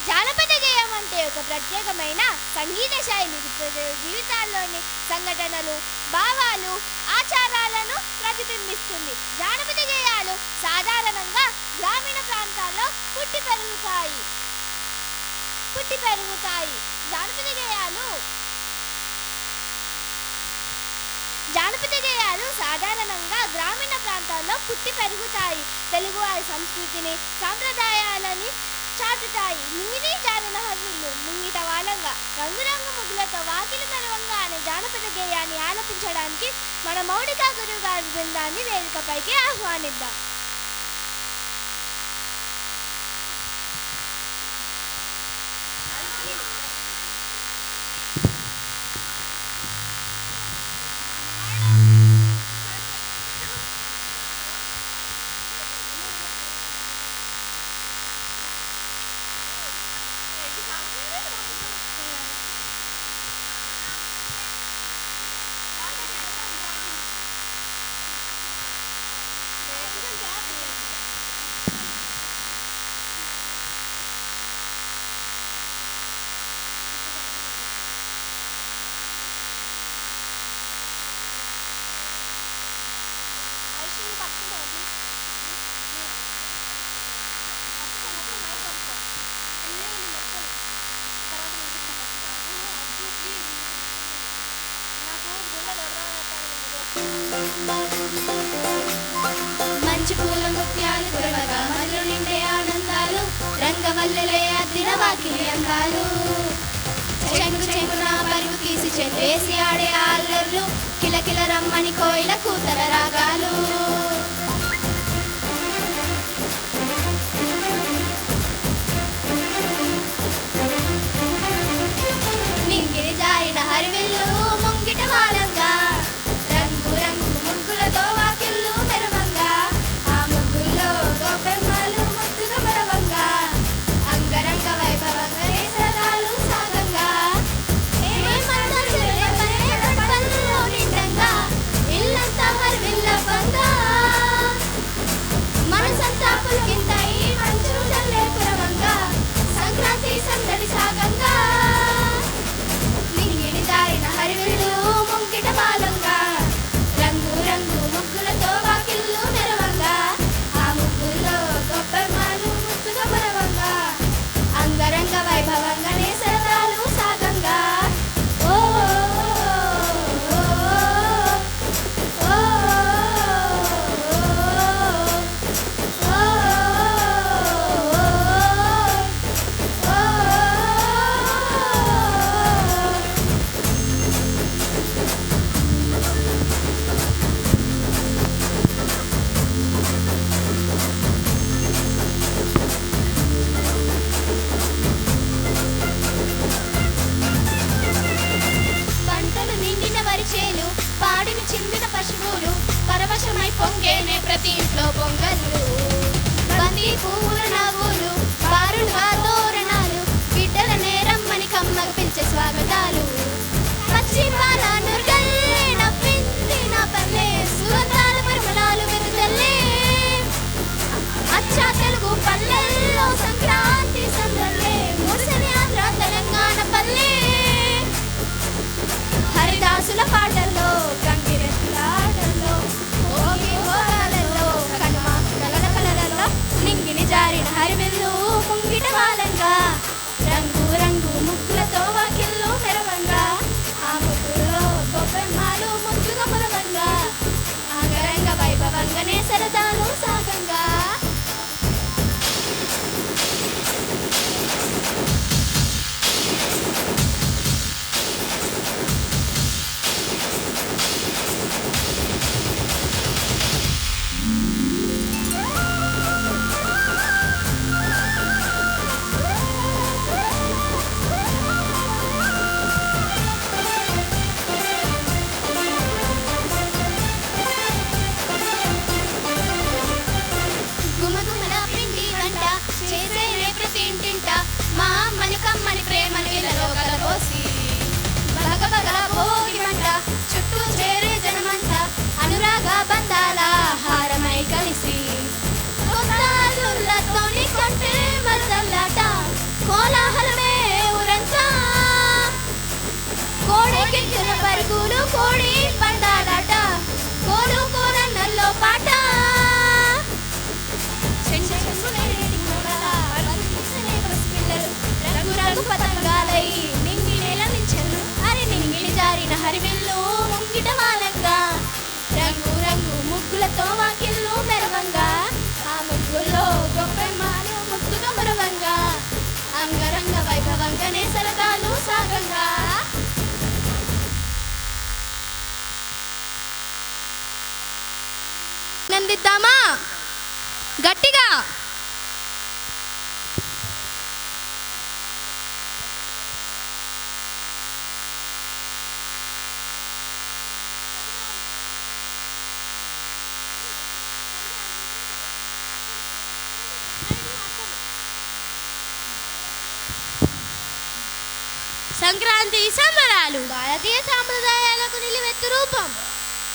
జానపద గేయం అంటే ఒక ప్రత్యేకమైన సంగీత శైలి జీవితాల్లోని సంఘటనలు భావాలు ఆచారాలను ప్రతిబింబిస్తుంది. జానపద గేయాలు సాధారణంగా గ్రామీణ ప్రాంతాల్లో పుట్టి పెరుగుతాయి. జానపద గేయాలు సాధారణంగా గ్రామీణ ప్రాంతాల్లో పుట్టి పెరుగుతాయి. తెలుగువారి సంస్కృతిని సాంప్రదాయాలని చాటుతాయి. ముంగిని జారున హర్నిల్లు ముంగిట వాలంగా రంగురంగు ముగ్గులతో వాకిలి మెరవంగా అనే జానపద గేయాన్ని ఆలపించడానికి మన మౌనిక గురువు గారి బృందాన్ని వేదికపైకి ఆహ్వానిద్దాం. మంచి పూల ముత్యాలు కురవగా మధ్య నిండే ఆనందాలు రంగవల్లెలే అద్దిన వాకిలి అందాలు చెంగు చెంగున పరుగు తీసి చెందేసి ఆడే అల్లర్లు కిలకిల రమ్మని కోయిల కూతల రాగాలు నింగిరి జారిన హరివిల్లు ముంగిట వాలంగా రంగు రంగు ముగ్గులతో వాకిళ్ళు మెరవంగా ఆ ముగ్గుల్లో గొప్పెమ్మలు ముద్దుగా మెరవంగా అంగరంగ వైభవంగా రేసరాలు సాగంగా ఇల్లంతా హరివిల్లు చేసేనే ప్రతి ఇంట్లో పొంగళ్ళు బంతి పువ్వుల నవ్వులు బారులుగా తోరణాలు బిడ్డల నేరమ్మని కమ్మకు పిలిచే స్వాగతాలు పచ్చి పాల నురగల్లే నవ్వింది నా పల్లె సుగంధాల పరిమళాలు వెదజల్లే అచ్చా తెలుగు పల్లెల్లో సంక్రాంతి సందర్లే మురిసని ఆంధ్ర తెలంగాణ పల్లె హరిదాసుల పాటల్లో గంగిరెద్దుల ఆటల్లో భోగి భోగాలలో కనుమ కలల కలలలో నింగిని జారిన హరివిల్లు ముంగిట వాలంగా రంగు రంగు ముగ్గులతో వాకిళ్ళు మెరవంగా ఆ ముగ్గుల్లో గొప్పెమ్మాలు ముద్దుగా మురవంగా అంగరంగ వైభవంగానే సరదాలు సాగంగా గుమగుమల పిండి వంట చేసేనే ప్రతి ఇంటింట మా అమ్మని కమ్మని ప్రేమను ఇళ్ళలో కలబోసి బగబగ భోగి మంట చుట్టూ చేరే జనమంతా అనురాగ బంధాల హారమై కలిసి కొత్తల్లులతోని కొంటే మరదల్లాట కోలాహలమే ఊరంతా కోడెకెక్కిన పరుగులు కోడి పందాలాట కోలు కోరన్నల్లో పాట రంగు రంగు పతంగాలై నింగి నేల నించెను అరి నింగిని జారిన హరివిల్లు ముంగిట వాలంగా రంగు రంగు ముగ్గులతో వాకిళ్ళు మెరవంగా ఆ ముగ్గుల్లో గొప్పెమ్మాలు ముద్దుగా మురవంగా అంగరంగ వైభవంగానే సరదాలు సాగంగా నందిద్దామా గట్టిగా సంక్రాంతి సంబరాలు భారతీయ సాంప్రదాయాలకు నిలువెత్తు రూపం.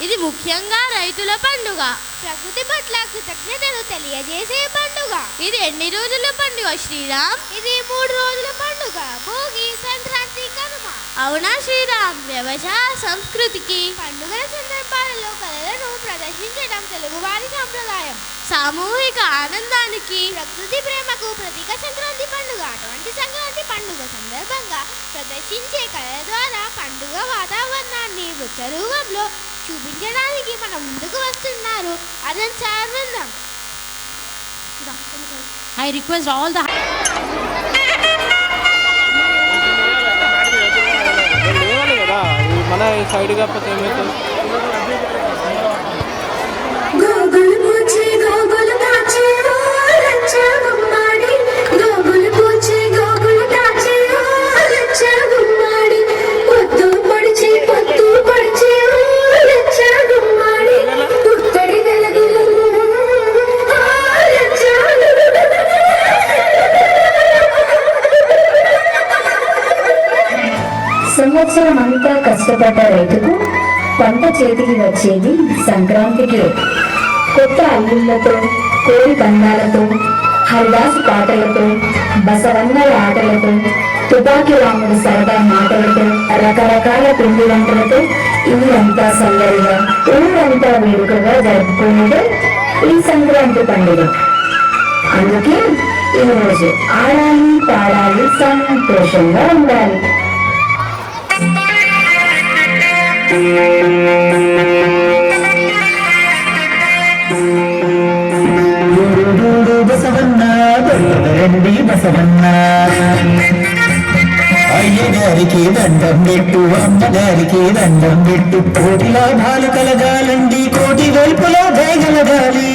ఇది ముఖ్యంగా రైతుల పండుగ, ప్రకృతి పట్ల కృతజ్ఞతలు తెలియజేసే పండుగ. ఇది ఎన్ని రోజుల పండుగ శ్రీరామ్? ఇది 3 రోజుల పండుగ. భోగి, సంక్రాంతి, కనుమ. అవునా శ్రీరామ్? వ్యవసాయ సంస్కృతికి పండుగల సందర్భాలలో కళలను ప్రదర్శించడం తెలుగువారి సంప్రదాయం. సామూహిక ఆనందానికి, ప్రకృతి ప్రేమకు ప్రతీక సంక్రాంతి పండుగ. అటువంటి సంక్రాంతి పండుగ సందర్భంగా ప్రదర్శించే కళల ద్వారా పండుగ వాతావరణాన్ని నృత్య రూపంలో చూపించడానికి మన ముందుకు వస్తున్నారు అదంత బృందం. I request all the మన సైడ్ కాకపోతే ఏమవుతుంది? గోగులు పూచి గోగులు దాచి లచ్చ గుమ్మాడి గోగులు పూచి గోగులు దాచి లచ్చ గుమ్మాడి పొద్దు పొడిచి లచ్చ గుమ్మాడి పుత్తడి వెలుగులు లచ్చ సంవత్సరం అంతా కష్టపడ్డ రైతుకు పంట చేతికి వచ్చేది సంక్రాంతికే. కొత్త అల్లుళ్లతో, కోడి పందాలతో, హరిదాసు పాటలతో, బసవన్నల ఆటలతో, తుపాకీ రాముడు సరదా మాటలతో, రకరకాల పిండి వంటలతో ఇల్లంతా సందడిగా, ఊరంతా వేడుకగా జరుపుకునేదే ఈ సంక్రాంతి పండుగ. అందుకే ఈరోజు ఆడాలి, పాడాలి, సంతోషంగా ఉండాలి. బసవన్న రండి బసవన్న, అయ్యగారికి దండం పెట్టు, అమ్మగారికి దండం పెట్టు, కోటి లాభాలు కలగాలండి, కోటి వైపులా వేగలగాలి.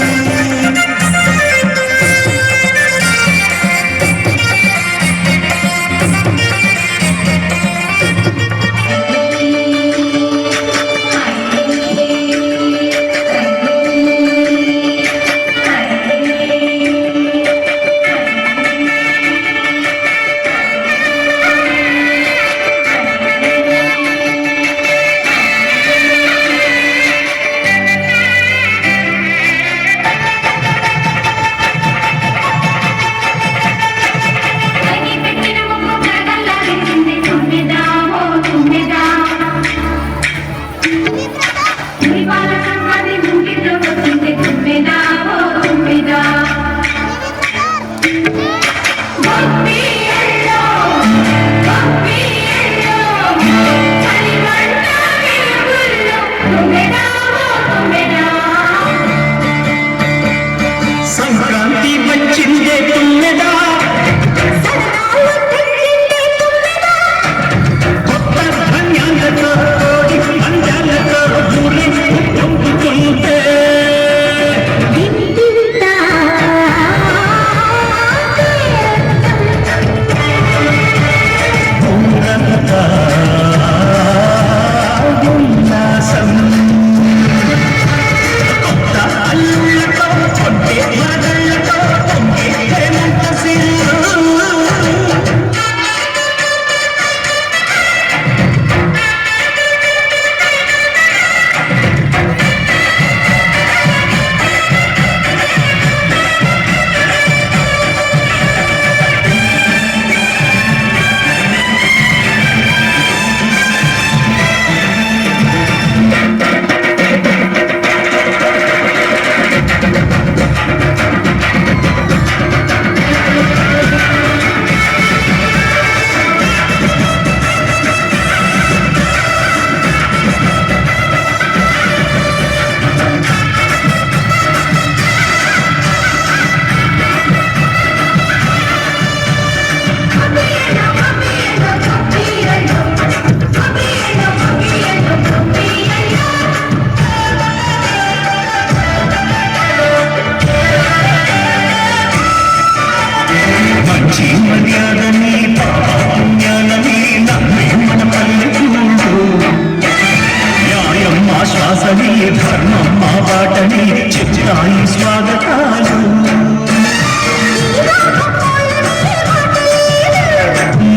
శ్వాసనే ధర్మం మా బాటనే చెప్తాయి స్వాగతాలు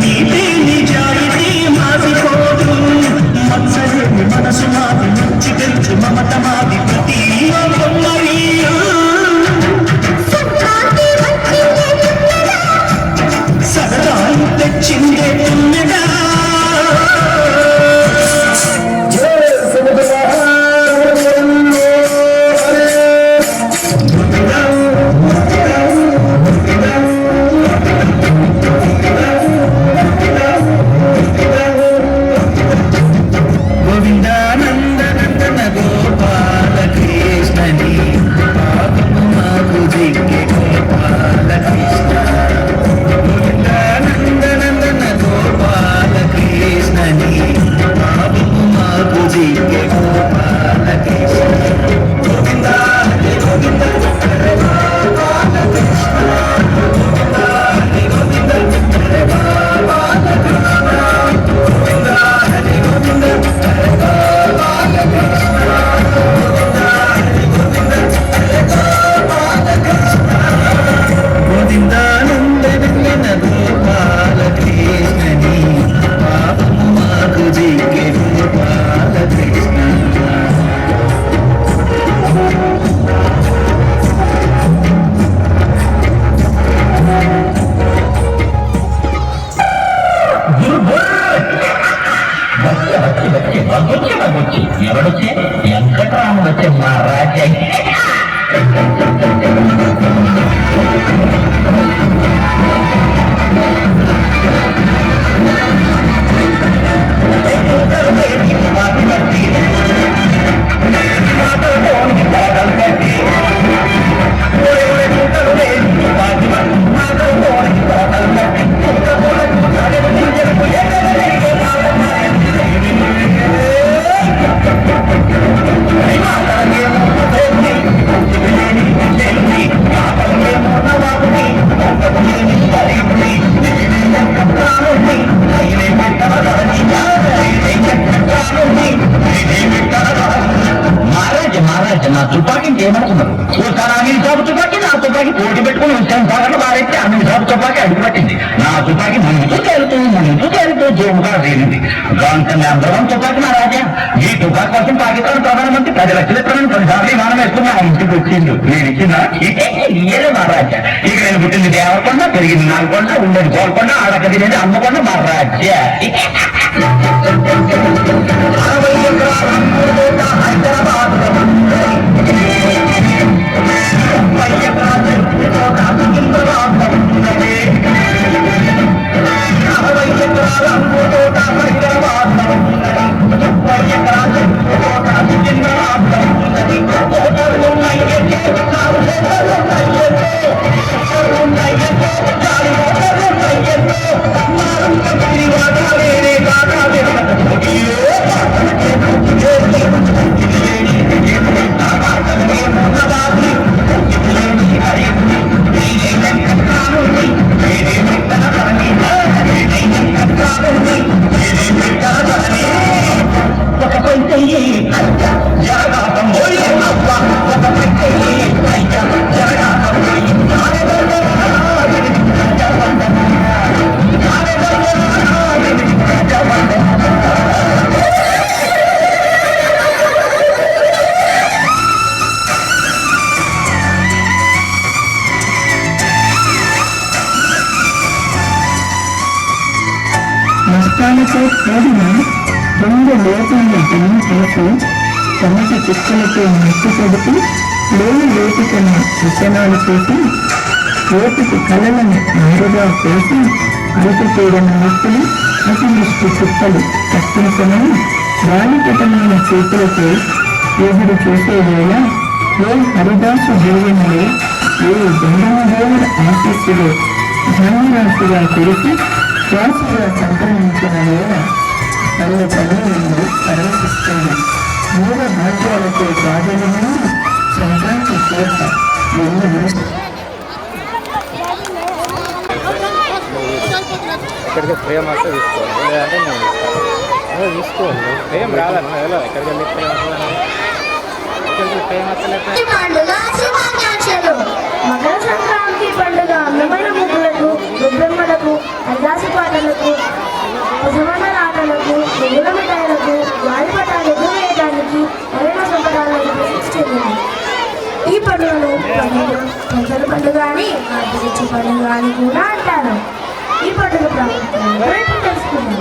నీతి నిజాయితీ మాసిపోదు మత్సలేని మనసు మాది మంచి తెలుసు మమత మాది ప్రతి సరదాలు తెచ్చిందే తుమ్మెదా గోవిందానందనందన గోపాల కృష్ణని పాపము మాకు దిక్కే గోపాల కృష్ణ గోవిందానందనందన గోపాల కృష్ణని పాపము మాకు దిక్కే గోపాల కృష్ణ గోవింద హరి గోవింద హరే గోపాల కృష్ణ గోవింద హరి గోవింద హరే గోపాల కృష్ణ గోవింద హరి గోవింద హరే గోపాల కృష్ణ గోవింద హరి గోవింద హరే గోపాల కృష్ణ గోవిందానందనందన గోపాల కృష్ణని పాపము మాకు దిక్కే గోపాల కృష్ణ ఎవడొచ్చే వెంకటరామ వచ్చే మా రాజ్యం మహారాజా నా తుపాకీని ఏమనుకున్నారు ఓసారి అనిల్ సాబు తుపాకీ నా తుపాకీ పోటీ పెట్టుకుని హుస్సేన్ సాగర్ బారెత్తి అనిల్ సాబు తుపాకీ అడుగుపట్టింది నా తుపాకీ ముందుకు తేలుతూ జోముగా రేగింది దాంతో అందరం తుపాకీ నా రాజా ఈ తుపాకీ కోసం పాకిస్తాన్ ప్రధానమంత్రి 10 లక్షల ఎకరాలను 10 సార్లు విమానం వేసుకుని ఆ ఇంటికి వచ్చిండు నేను ఇచ్చిందా ఇయ్యలే మహారాజా ఇక నేను పుట్టింది దేవరకొండ పెరిగింది నాలుగొండ ఉండేది గోల్కొండ ఆడక తినేది అమ్మకొండ మహారాజా 60 ఎకరాల హైదరాబాద్ నష్టాలతో కూడిన 2 లోతున్న జనం చేసి సమస్య చిక్కులతో మట్టి చెబుతూ లేని లోతు కన్నా విత్తనాలు చేసి ఓటుకు కళలను నారుగా చేసి అరుపు తీరిన మస్తులు అతిదృష్టి చుట్టలు కట్టించమని గాలిపటమైన చేతులతో ఎదురు చూసే వేళ ఏ హరిదాసు జీవనలో ఏ జంగమదేవుడు ఆశీస్సులో ధనురాశిగా తెలిసి శ్వాసగా సంక్రమించిన వేళ తల్లి తల్లి పరవశిస్తుంది మూల భాగ్యాలతో బాధలు నుండి సంక్రాంతి చేత ఇక్కడికి ప్రేమ వస్తే తీసుకోవాలి లేదంటే నేను తీసుకోవాలి ప్రేమ రాదన్న ఎలా ఎక్కడికి వెళ్ళి ప్రేమ ఈ పండుగ శుభాకాంక్షలు. మకర సంక్రాంతి పండుగ అందమైన ముగ్గులకు, గొబ్బెమ్మలకు, అల్లాసి పాటలకు, పసవన్న ఆటలకు, నువ్వుల మిఠాయిలకు, గాలిపటాలకు వేయడానికి మరెన్నో సంబరాలకు ప్రసిద్ధి చెందింది. ఈ పండుగను పెంచల పండుగ అని, ఆర్టిచి పండుగ అని కూడా అంటారు. ఈ పండుగ ప్రాముఖ్యత తెలుసుకుందాం.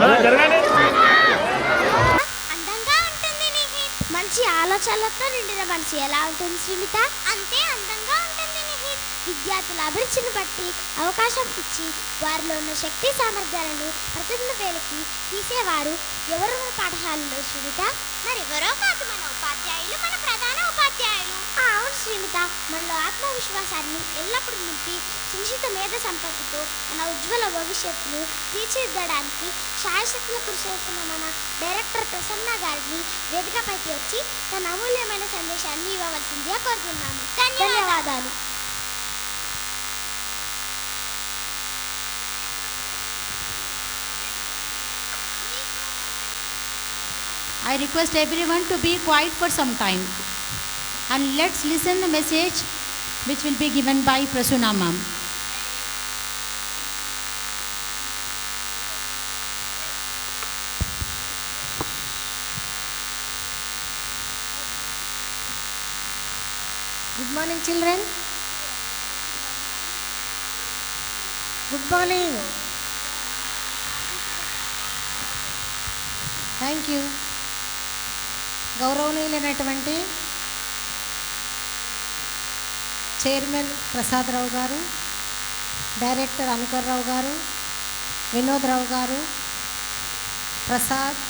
అందంగా ఉంటుంది నిహిత్. మంచి ఆలోచనలతో నిండిన మనిషి ఎలా ఉంటుంది శ్రీమిత? అంతే అందంగా ఉంటుంది నిహిత్. విద్యార్థుల అభిరుచిని బట్టి అవకాశం ఇచ్చి వారిలో ఉన్న శక్తి సామర్థ్యాలను ప్రతిభ వేలికి తీసేవారు ఎవరు మన పాఠశాలలో శ్రీమిత? మరెవరో కాదు, మన ఉపాధ్యాయులు, మన ప్రధాన ఉపాధ్యాయులు. అవును శ్రీమిత, మనలో ఆత్మవిశ్వాసాన్ని ఎల్లప్పుడూ నింపి సునిశ్చిత మేధ సంపత్తితో మన ఉజ్వల భవిష్యత్తును తీర్చిదిద్దడానికి శాయశక్తులు కృషి చేస్తున్న మన డైరెక్టర్ ప్రసన్న గారిని వేదికపైకి వచ్చి తన అమూల్యమైన సందేశాన్ని ఇవ్వవలసిందిగా కోరుతున్నాము. ధన్యవాదాలు. I request everyone to be quiet for some time and let's listen the message which will be given by Prasunna ma'am. Good morning, children. Good morning. Thank you. గౌరవనీయులైనటువంటి చైర్మన్ ప్రసాదరావు గారు, డైరెక్టర్ అనుకర్రావు గారు, వినోద్రావు గారు, ప్రసాద్,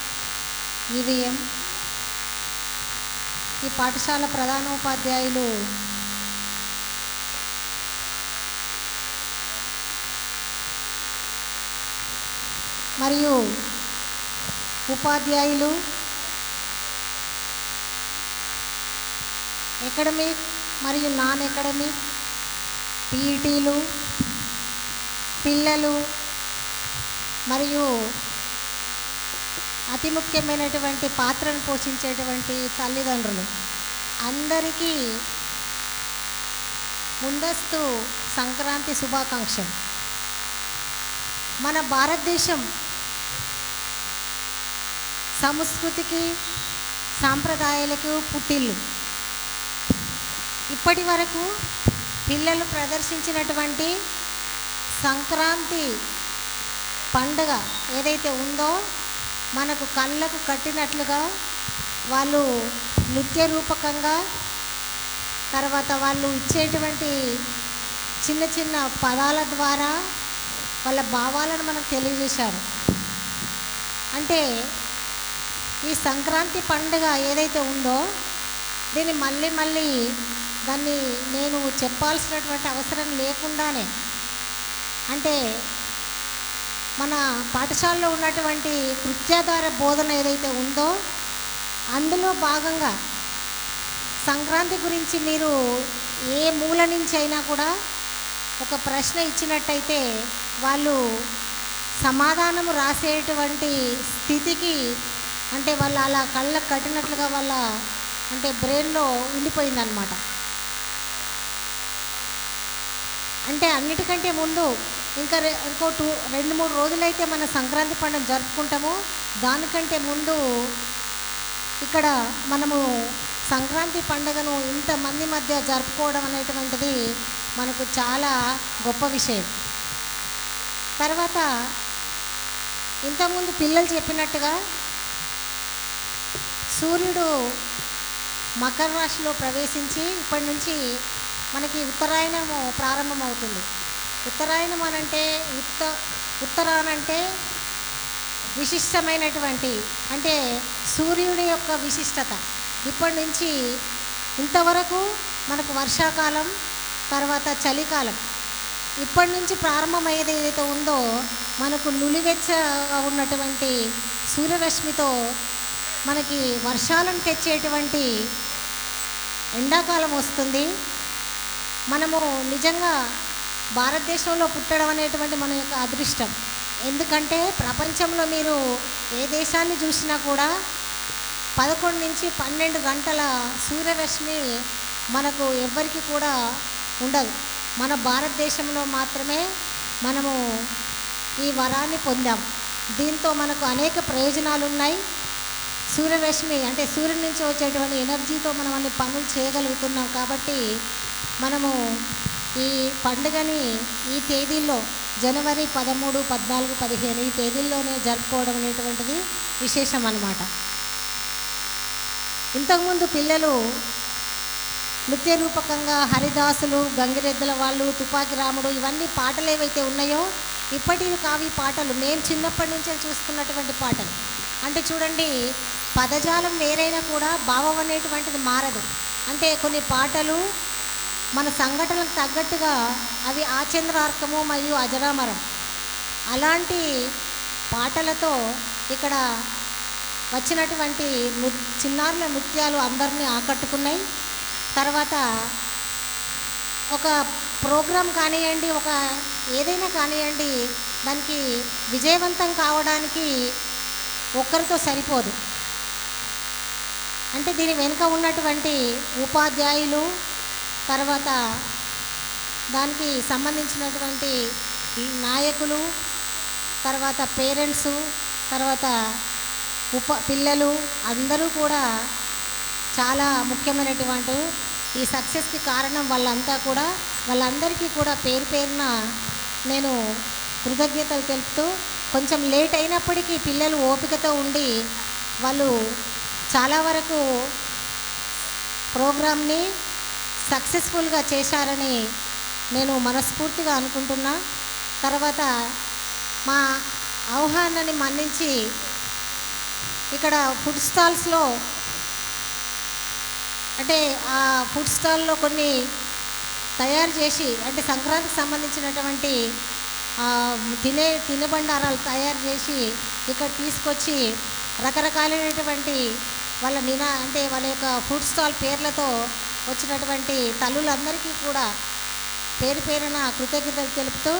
ఈవీఎం, ఈ పాఠశాల ప్రధానోపాధ్యాయులు మరియు ఉపాధ్యాయులు, academic మరియు నాన్ అకాడమిక్, పీఈటీలు, పిల్లలు మరియు అతి ముఖ్యమైనటువంటి పాత్రను పోషించేటువంటి తల్లిదండ్రులు అందరికీ ముందస్తు సంక్రాంతి శుభాకాంక్షలు. మన భారతదేశం సంస్కృతికి సాంప్రదాయాలకు పుట్టిల్లు. ఇప్పటి వరకు పిల్లలు ప్రదర్శించినటువంటి సంక్రాంతి పండుగ ఏదైతే ఉందో మనకు కళ్ళకు కట్టినట్లుగా వాళ్ళు నృత్య రూపకంగా, తర్వాత వాళ్ళు ఇచ్చేటువంటి చిన్న చిన్న పదాల ద్వారా వాళ్ళ భావాలను మనకు తెలియజేశారు. అంటే ఈ సంక్రాంతి పండుగ ఏదైతే ఉందో దీన్ని మళ్ళీ దాన్ని నేను చెప్పాల్సినటువంటి అవసరం లేకుండానే, అంటే మన పాఠశాలలో ఉన్నటువంటి కృత్యాధార బోధన ఏదైతే ఉందో అందులో భాగంగా సంక్రాంతి గురించి మీరు ఏ మూల నుంచి అయినా కూడా ఒక ప్రశ్న ఇచ్చినట్టయితే వాళ్ళు సమాధానం రాసేటువంటి స్థితికి, అంటే వాళ్ళు అలా కళ్ళకు కట్టినట్లుగా వాళ్ళ అంటే బ్రెయిన్లో ఉండిపోయిందనమాట. అంటే అన్నిటికంటే ముందు ఇంకా ఇంకో 2-3 రోజులైతే మన సంక్రాంతి పండుగ జరుపుకుంటాము. దానికంటే ముందు ఇక్కడ మనము సంక్రాంతి పండుగను ఇంతమంది మధ్య జరుపుకోవడం అనేటువంటిది మనకు చాలా గొప్ప విషయం. తర్వాత ఇంతకుముందు పిల్లలు చెప్పినట్టుగా సూర్యుడు మకర రాశిలో ప్రవేశించి ఇప్పటి నుంచి మనకి ఉత్తరాయణము ప్రారంభమవుతుంది. ఉత్తరాయణం అనంటే ఉత్తరానంటే విశిష్టమైనటువంటి, అంటే సూర్యుడి యొక్క విశిష్టత. ఇప్పటి నుంచి ఇంతవరకు మనకు వర్షాకాలం, తర్వాత చలికాలం, ఇప్పటి నుంచి ప్రారంభమయ్యేది ఏదైతే ఉందో మనకు నులివెచ్చగా ఉన్నటువంటి సూర్యరశ్మితో మనకి వర్షాలను తెచ్చేటువంటి ఎండాకాలం వస్తుంది. మనము నిజంగా భారతదేశంలో పుట్టడం అనేటువంటి మన యొక్క అదృష్టం. ఎందుకంటే ప్రపంచంలో మీరు ఏ దేశాన్ని చూసినా కూడా 11 నుంచి 12 గంటల సూర్యరశ్మి మనకు ఎవ్వరికి కూడా ఉండదు. మన భారతదేశంలో మాత్రమే మనము ఈ వరాన్ని పొందాం. దీంతో మనకు అనేక ప్రయోజనాలు ఉన్నాయి. సూర్యరశ్మి అంటే సూర్యుడి నుంచి వచ్చేటువంటి ఎనర్జీతో మనం అన్ని పనులు చేయగలుగుతున్నాం. కాబట్టి మనము ఈ పండుగని ఈ తేదీల్లో జనవరి 13, 14, 15 ఈ తేదీల్లోనే జరుపుకోవడం అనేటువంటిది విశేషం అన్నమాట. ఇంతకుముందు పిల్లలు నృత్య రూపకంగా హరిదాసులు, గంగిరెద్దుల వాళ్ళు, తుపాకి రాముడు ఇవన్నీ పాటలు ఏవైతే ఉన్నాయో ఇప్పటివి కావి పాటలు. నేను చిన్నప్పటి నుంచే చూసుకున్నటువంటి పాటలు. అంటే చూడండి, పదజాలం వేరైనా కూడా భావం అనేటువంటిది మారదు. అంటే కొన్ని పాటలు మన సంఘటనలకు తగ్గట్టుగా అవి ఆచంద్రార్కము మరియు అజరామరం అలాంటి పాటలతో ఇక్కడ వచ్చినటువంటి చిన్నారుల నృత్యాలు అందరినీ ఆకట్టుకున్నాయి. తర్వాత ఒక ప్రోగ్రాం కానివ్వండి, ఒక ఏదైనా కానివ్వండి, దానికి విజయవంతం కావడానికి ఒక్కరితో సరిపోదు. అంటే దీని వెనుక ఉన్నటువంటి ఉపాధ్యాయులు, తర్వాత దానికి సంబంధించినటువంటి నాయకులు, తర్వాత పేరెంట్సు, తర్వాత పిల్లలు అందరూ కూడా చాలా ముఖ్యమైనటువంటి ఈ సక్సెస్కి కారణం వాళ్ళందరికీ కూడా పేరు పేరున నేను కృతజ్ఞతలు తెలుపుతూ, కొంచెం లేట్ అయినప్పటికీ పిల్లలు ఓపికతో ఉండి వాళ్ళు చాలా వరకు ప్రోగ్రామ్ని సక్సెస్ఫుల్గా చేశారని నేను మనస్ఫూర్తిగా అనుకుంటున్నా. తర్వాత మా ఆహ్వానాన్ని మన్నించి ఇక్కడ ఫుడ్ స్టాల్స్లో అంటే ఆ ఫుడ్ స్టాల్లో కొన్ని తయారు చేసి అంటే సంక్రాంతికి సంబంధించినటువంటి తినుబండారాలు తయారు చేసి ఇక్కడ తీసుకొచ్చి రకరకాలైనటువంటి వాళ్ళ అంటే వాళ్ళ యొక్క ఫుడ్ స్టాల్ పేర్లతో వచ్చినటువంటి తల్లులందరికీ కూడా పేరు పేరున కృతజ్ఞతలు తెలుపుతూ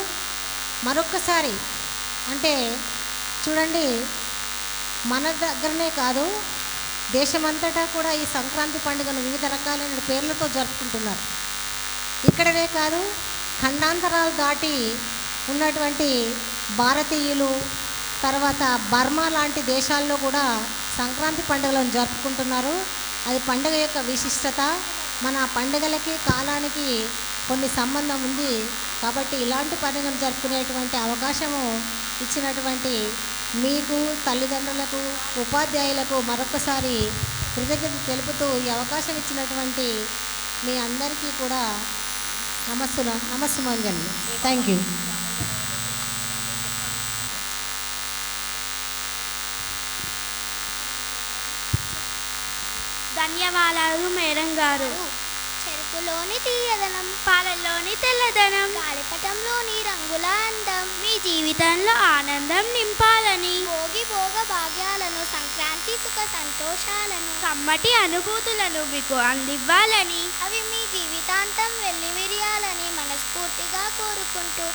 మరొక్కసారి అంటే చూడండి, మన దగ్గరనే కాదు దేశమంతటా కూడా ఈ సంక్రాంతి పండుగను వివిధ రకాలైన పేర్లతో జరుపుకుంటున్నారు. ఇక్కడనే కాదు, ఖండాంతరాలు దాటి ఉన్నటువంటి భారతీయులు, తర్వాత బర్మా లాంటి దేశాల్లో కూడా సంక్రాంతి పండుగలను జరుపుకుంటున్నారు. అది పండుగ యొక్క విశిష్టత. మన పండుగలకి కాలానికి కొన్ని సంబంధం ఉంది. కాబట్టి ఇలాంటి పండుగను జరుపుకునేటువంటి అవకాశము ఇచ్చినటువంటి మీకు, తల్లిదండ్రులకు, ఉపాధ్యాయులకు మరొకసారి కృతజ్ఞత తెలుపుతూ ఈ అవకాశం ఇచ్చినటువంటి మీ అందరికీ కూడా నమస్సుమంజలి. Thank you. ధన్యవాదాలు మేడం గారు. చెరుకులోని తీయదనం, పాలల్లోని తెల్లదనం, గాలిపటంలోని రంగుల అందం మీ జీవితంలో ఆనందం నింపాలని, భోగి భోగ భాగ్యాలను, సంక్రాంతి సుఖ సంతోషాలను, కమ్మటి అనుభూతులను మీకు అందివ్వాలని, అవి మీ జీవితాంతం వెల్లివిరియాలని మనస్ఫూర్తిగా కోరుకుంటూ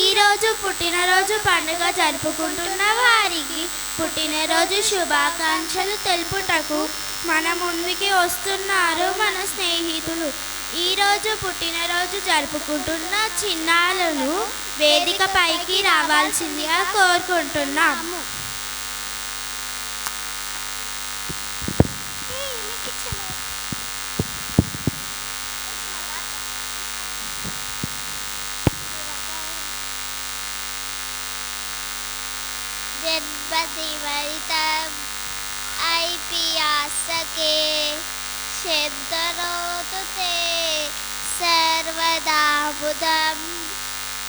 ఈరోజు పుట్టినరోజు పండుగ జరుపుకుంటున్న వారికి పుట్టినరోజు శుభాకాంక్షలు తెలుపుటకు మన ముందుకి వస్తున్నారు మన స్నేహితులు. ఈరోజు పుట్టినరోజు జరుపుకుంటున్న చిన్నారులను వేదిక పైకి రావాల్సిందిగా కోరుకుంటున్నాము. ఐపియాసకే శబ్దరోతుతే సర్వదా బుధం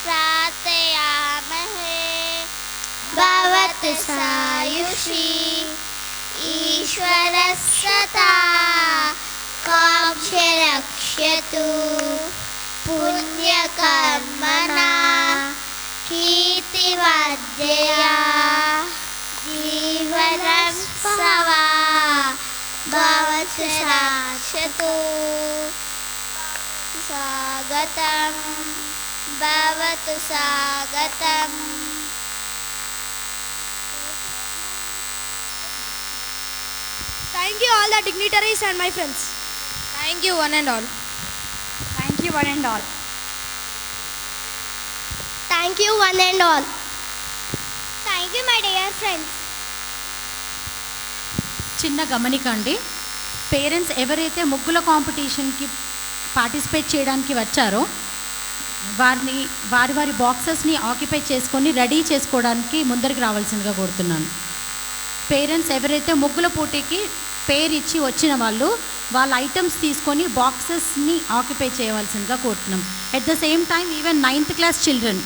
ప్రార్థయామహే భవతు సాయుషీ ఈశ్వరస్సతా కాంక్షరక్షతు పుణ్యకర్మణా కీర్తివర్ధయా జీవనం సవా భవతు శాశ్వతో స్వాగతం భవతు స్వాగతం. Thank you all the dignitaries and my friends. Thank you one and all. Thank you one and all. Thank you one and all. Thank you my dear friends. చిన్న గమనిక అండి, పేరెంట్స్ ఎవరైతే ముగ్గుల కాంపిటీషన్కి పార్టిసిపేట్ చేయడానికి వచ్చారో వారి వారి బాక్సెస్ని ఆక్యుపై చేసుకొని రెడీ చేసుకోవడానికి ముందరికి రావాల్సిందిగా కోరుతున్నాను. పేరెంట్స్ ఎవరైతే ముగ్గుల పోటీకి పేరు ఇచ్చి వచ్చిన వాళ్ళు వాళ్ళ ఐటమ్స్ తీసుకొని బాక్సెస్ని ఆక్యుపై చేయవలసిందిగా కోరుతున్నాం. At the same time even 9th class children,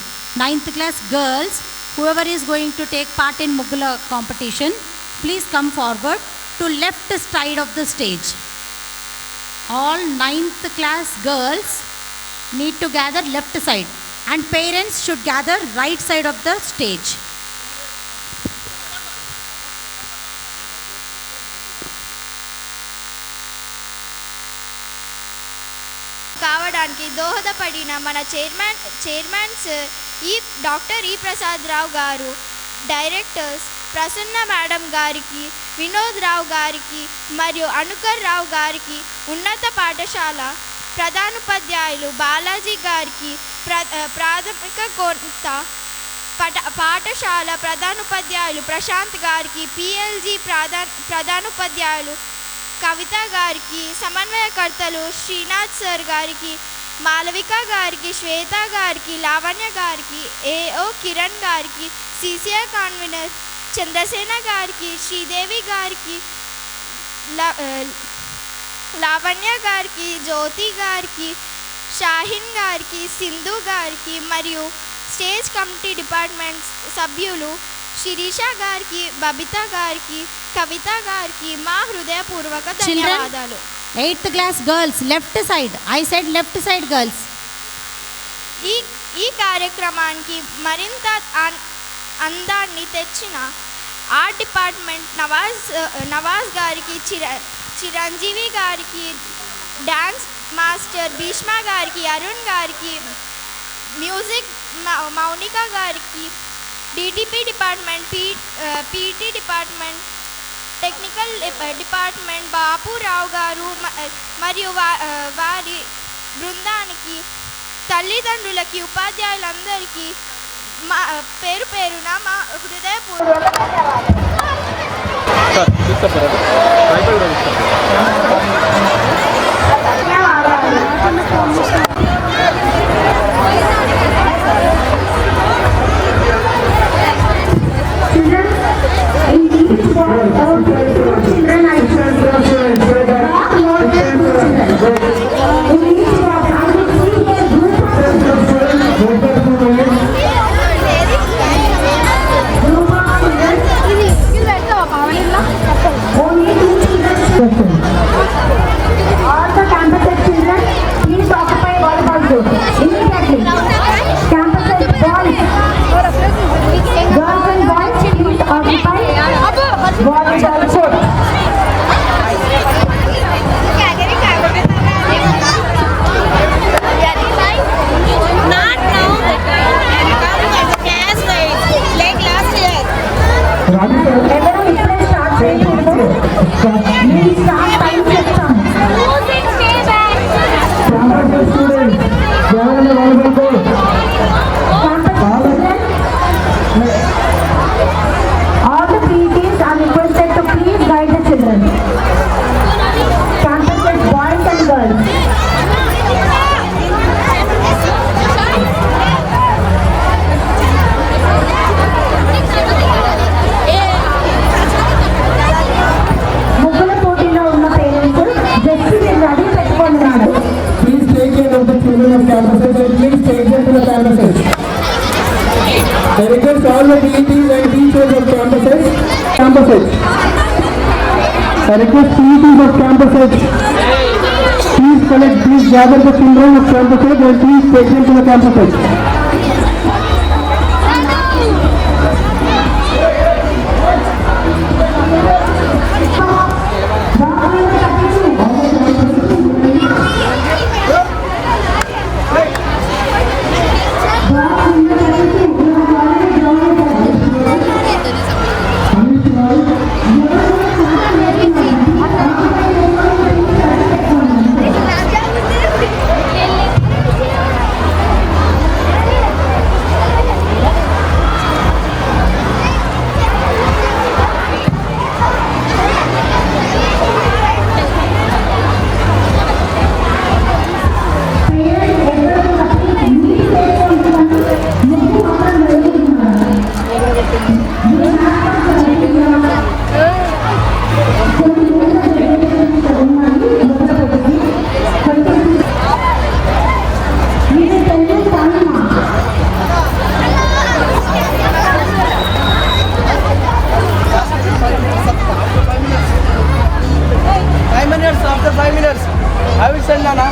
9th class girls, whoever is going to take part in Muggula competition, please come forward to left side of the stage. All 9th class girls need to gather left side and parents should gather right side of the stage. కావడానికి దోహదపడిన మన chairmans doctor ఈ ప్రసాద్ రావు గారు, directors Prasanna madam గారికి, వినోద్ రావు గారికి మరియు అనుకర్ రావు గారికి, ఉన్నత పాఠశాల ప్రధానోపాధ్యాయులు బాలాజీ గారికి, ప్రాథమిక కొత్త పాఠశాల ప్రధానోపాధ్యాయులు ప్రశాంత్ గారికి, పిఎల్జీ ప్రధానోపాధ్యాయులు కవిత గారికి, సమన్వయకర్తలు శ్రీనాథ్ సార్ గారికి, మాలవిక గారికి, శ్వేత గారికి, లావణ్య గారికి, ఏఓ కిరణ్ గారికి, సిసిఆర్ కన్వీనర్ చంద్రసేన గారికి, శ్రీదేవి గారికి, లావణ్య గారికి, జ్యోతి గారికి, షాహిన్ గారికి, సింధు గారికి మరియు స్టేజ్ కమిటీ డిపార్ట్మెంట్ సభ్యులు శిరీష గారికి, బబిత గారికి, కవిత గారికి మా హృదయపూర్వక ధన్యవాదాలు. 8th class girls, left side. I said left side girls. ఈ కార్యక్రమానికి మరింత అందాన్ని తెచ్చిన ఆర్ట్ డిపార్ట్మెంట్ నవాజ్ గారికి, చిరంజీవి గారికి, డాన్స్ మాస్టర్ భీష్మ గారికి, అరుణ్ గారికి, మ్యూజిక్ మౌనిక గారికి, DTP department, PT department, technical department Bapurao గారు మరియు వారి బృందానికి, తల్లిదండ్రులకి, ఉపాధ్యాయులందరికీ మా పేరు పేరున మా హృదయపూర్వక I request all the PETs and teachers of campuses. I request PETs of campuses. Please gather the children of campuses and please take them to the campuses. minutes. I will send Nana.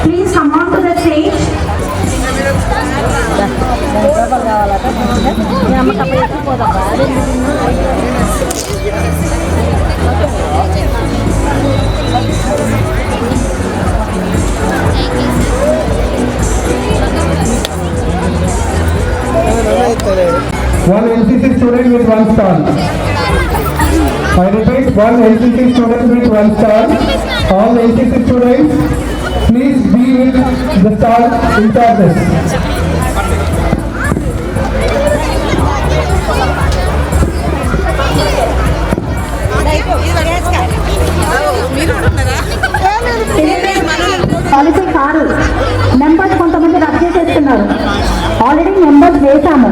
Please come on to the stage. One LCC student with one star. I repeat, one LCC student with one star. All LCC students, please be with the star in charges. Policy car numbers కొంతమంది రద్దు చేసేస్తున్నారు. Already numbers వేసాము.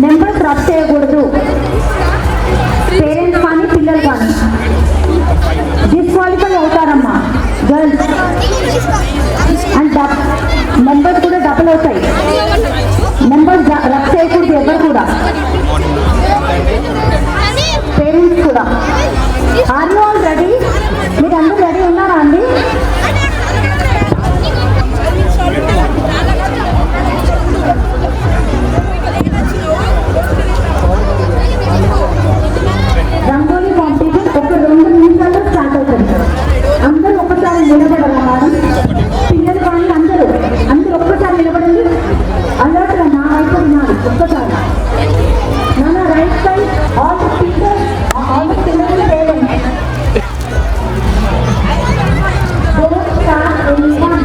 Numbers రద్దు చేయకూడదు. Parents కానీ పిల్లలు కానీ disqualify అవుతారమ్మా. గర్ల్స్ అండ్ నెంబర్స్ కూడా డబుల్ అవుతాయి. నెంబర్స్ రద్దు చేయకూడదు ఎవరు కూడా, పేరెంట్స్ కూడా. Are you all ready? మీరు అందరూ రెడీ ఉన్నారా అండి? రంగోలీ కాంపిటీషన్ ఒక 2 నిమిషాల్లో స్టార్ట్ అవుతుంది. అందరూ ఒక్కసారి నిలబడాలి. పిల్లలు కానీ అందరూ ఒక్కసారి నిలబడండి. అలర్ట్గా నా వైపు వినాలి. ఒక్కసారి నాన్న right side all the teachers all the children parents. Don't start anyone.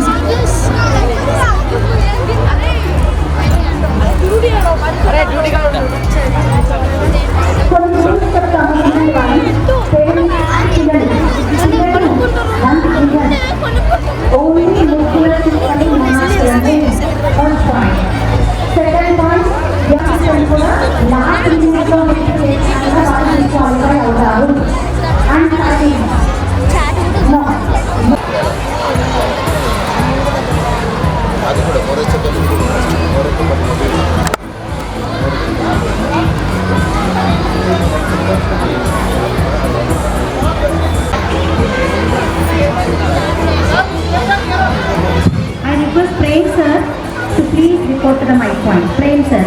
I request Prem sir to please report to the mic point. Prem sir.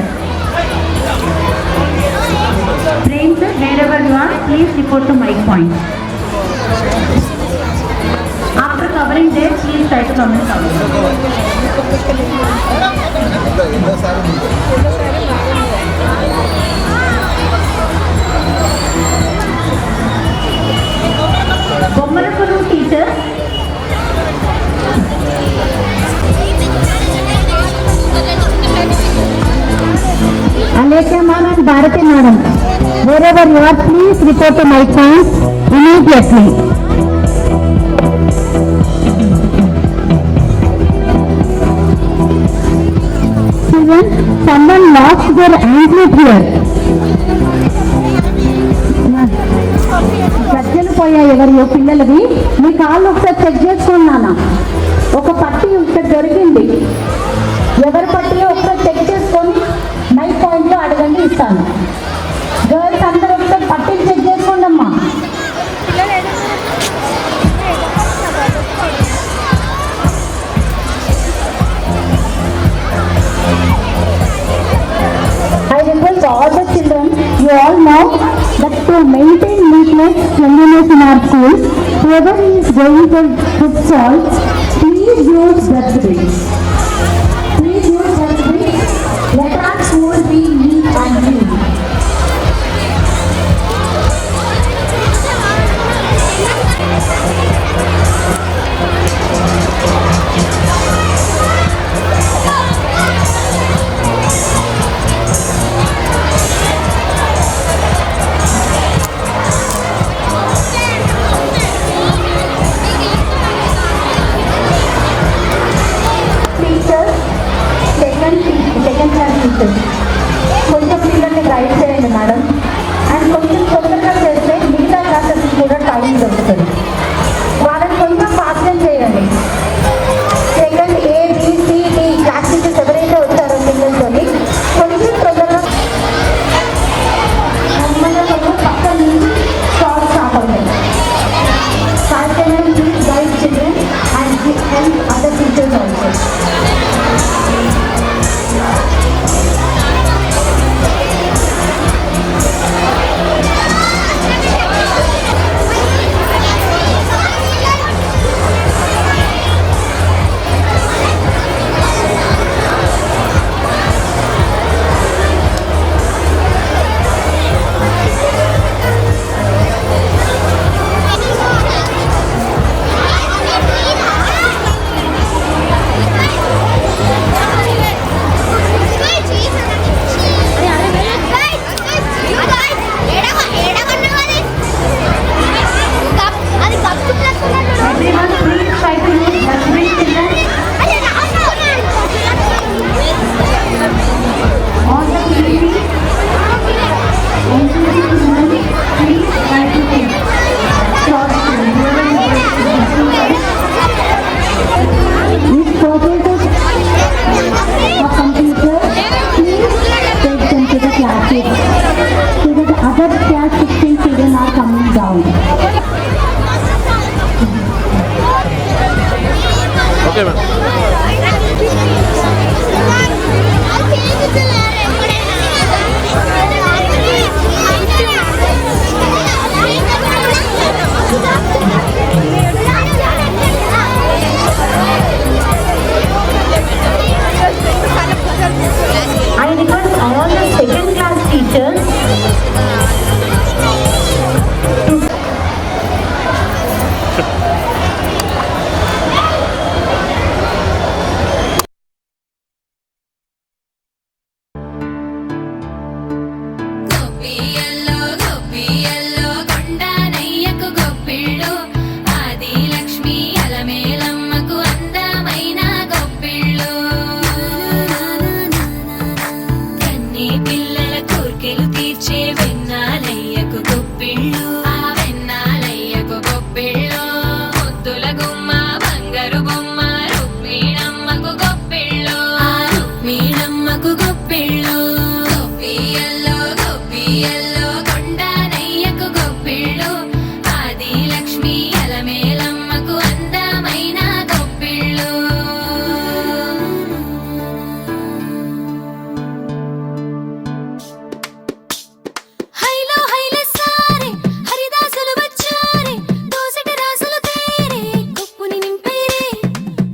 Prem sir, wherever you are, please report to mic point. After covering there, please try to come and cover. Bommalapuru teacher. Alekya ma'am and Bharati madam, wherever you are, please report to my point immediately. Children, someone lost their anklet here. గజ్జలు పోయాయి ఎవరియో పిల్లలవి. మీ కాళ్ళు ఒకసారి check చేసుకున్నానా? ఒక పట్టి ఇక్కడ దొరికింది. ఎవరి పట్టిలో ఒకసారి చెక్ చేసుకొని నైట్ పాయింట్లో అడగండి, ఇస్తాను. గర్ల్స్ అందరూ ఒకసారి పట్టిని చెక్ చేసుకోండి అమ్మా. I request all the children, you all know that to maintain neatness, cleanliness in our schools, whoever is going for food stalls, please use dustbin. Please use dustbin. Let our school be neat and clean. all the second class teachers గొప్పియల్లో గొప్పియల్లో కొండనయ్యకు గొప్పిళ్ళు ఆది లక్ష్మి అలమేలమ్మకు అందమైన గొప్పిళ్ళు కన్ని పిల్లల కోర్కెలు తీర్చే వెన్నాలయ్యకు గొప్పిళ్ళు ఆ వెన్నాలయ్యకు గొప్పిళ్ళు ముద్దుల గుమ్మ బంగారు బొమ్మ రుక్మిణమ్మకు గొప్పిళ్ళు ఆ రుక్మిణమ్మకు గొప్పిళ్ళు గొప్పియల్లో గొప్పియల్లో కొండనయ్యకు గొప్పిళ్ళు ఆది లక్ష్మి అలమేలమ్మకు అందమైన గొప్పిళ్ళు హైలో హైల సారే హరిదాసులు వచ్చారే దోసటి రాసులు తేరే కుప్పుని నింపేరే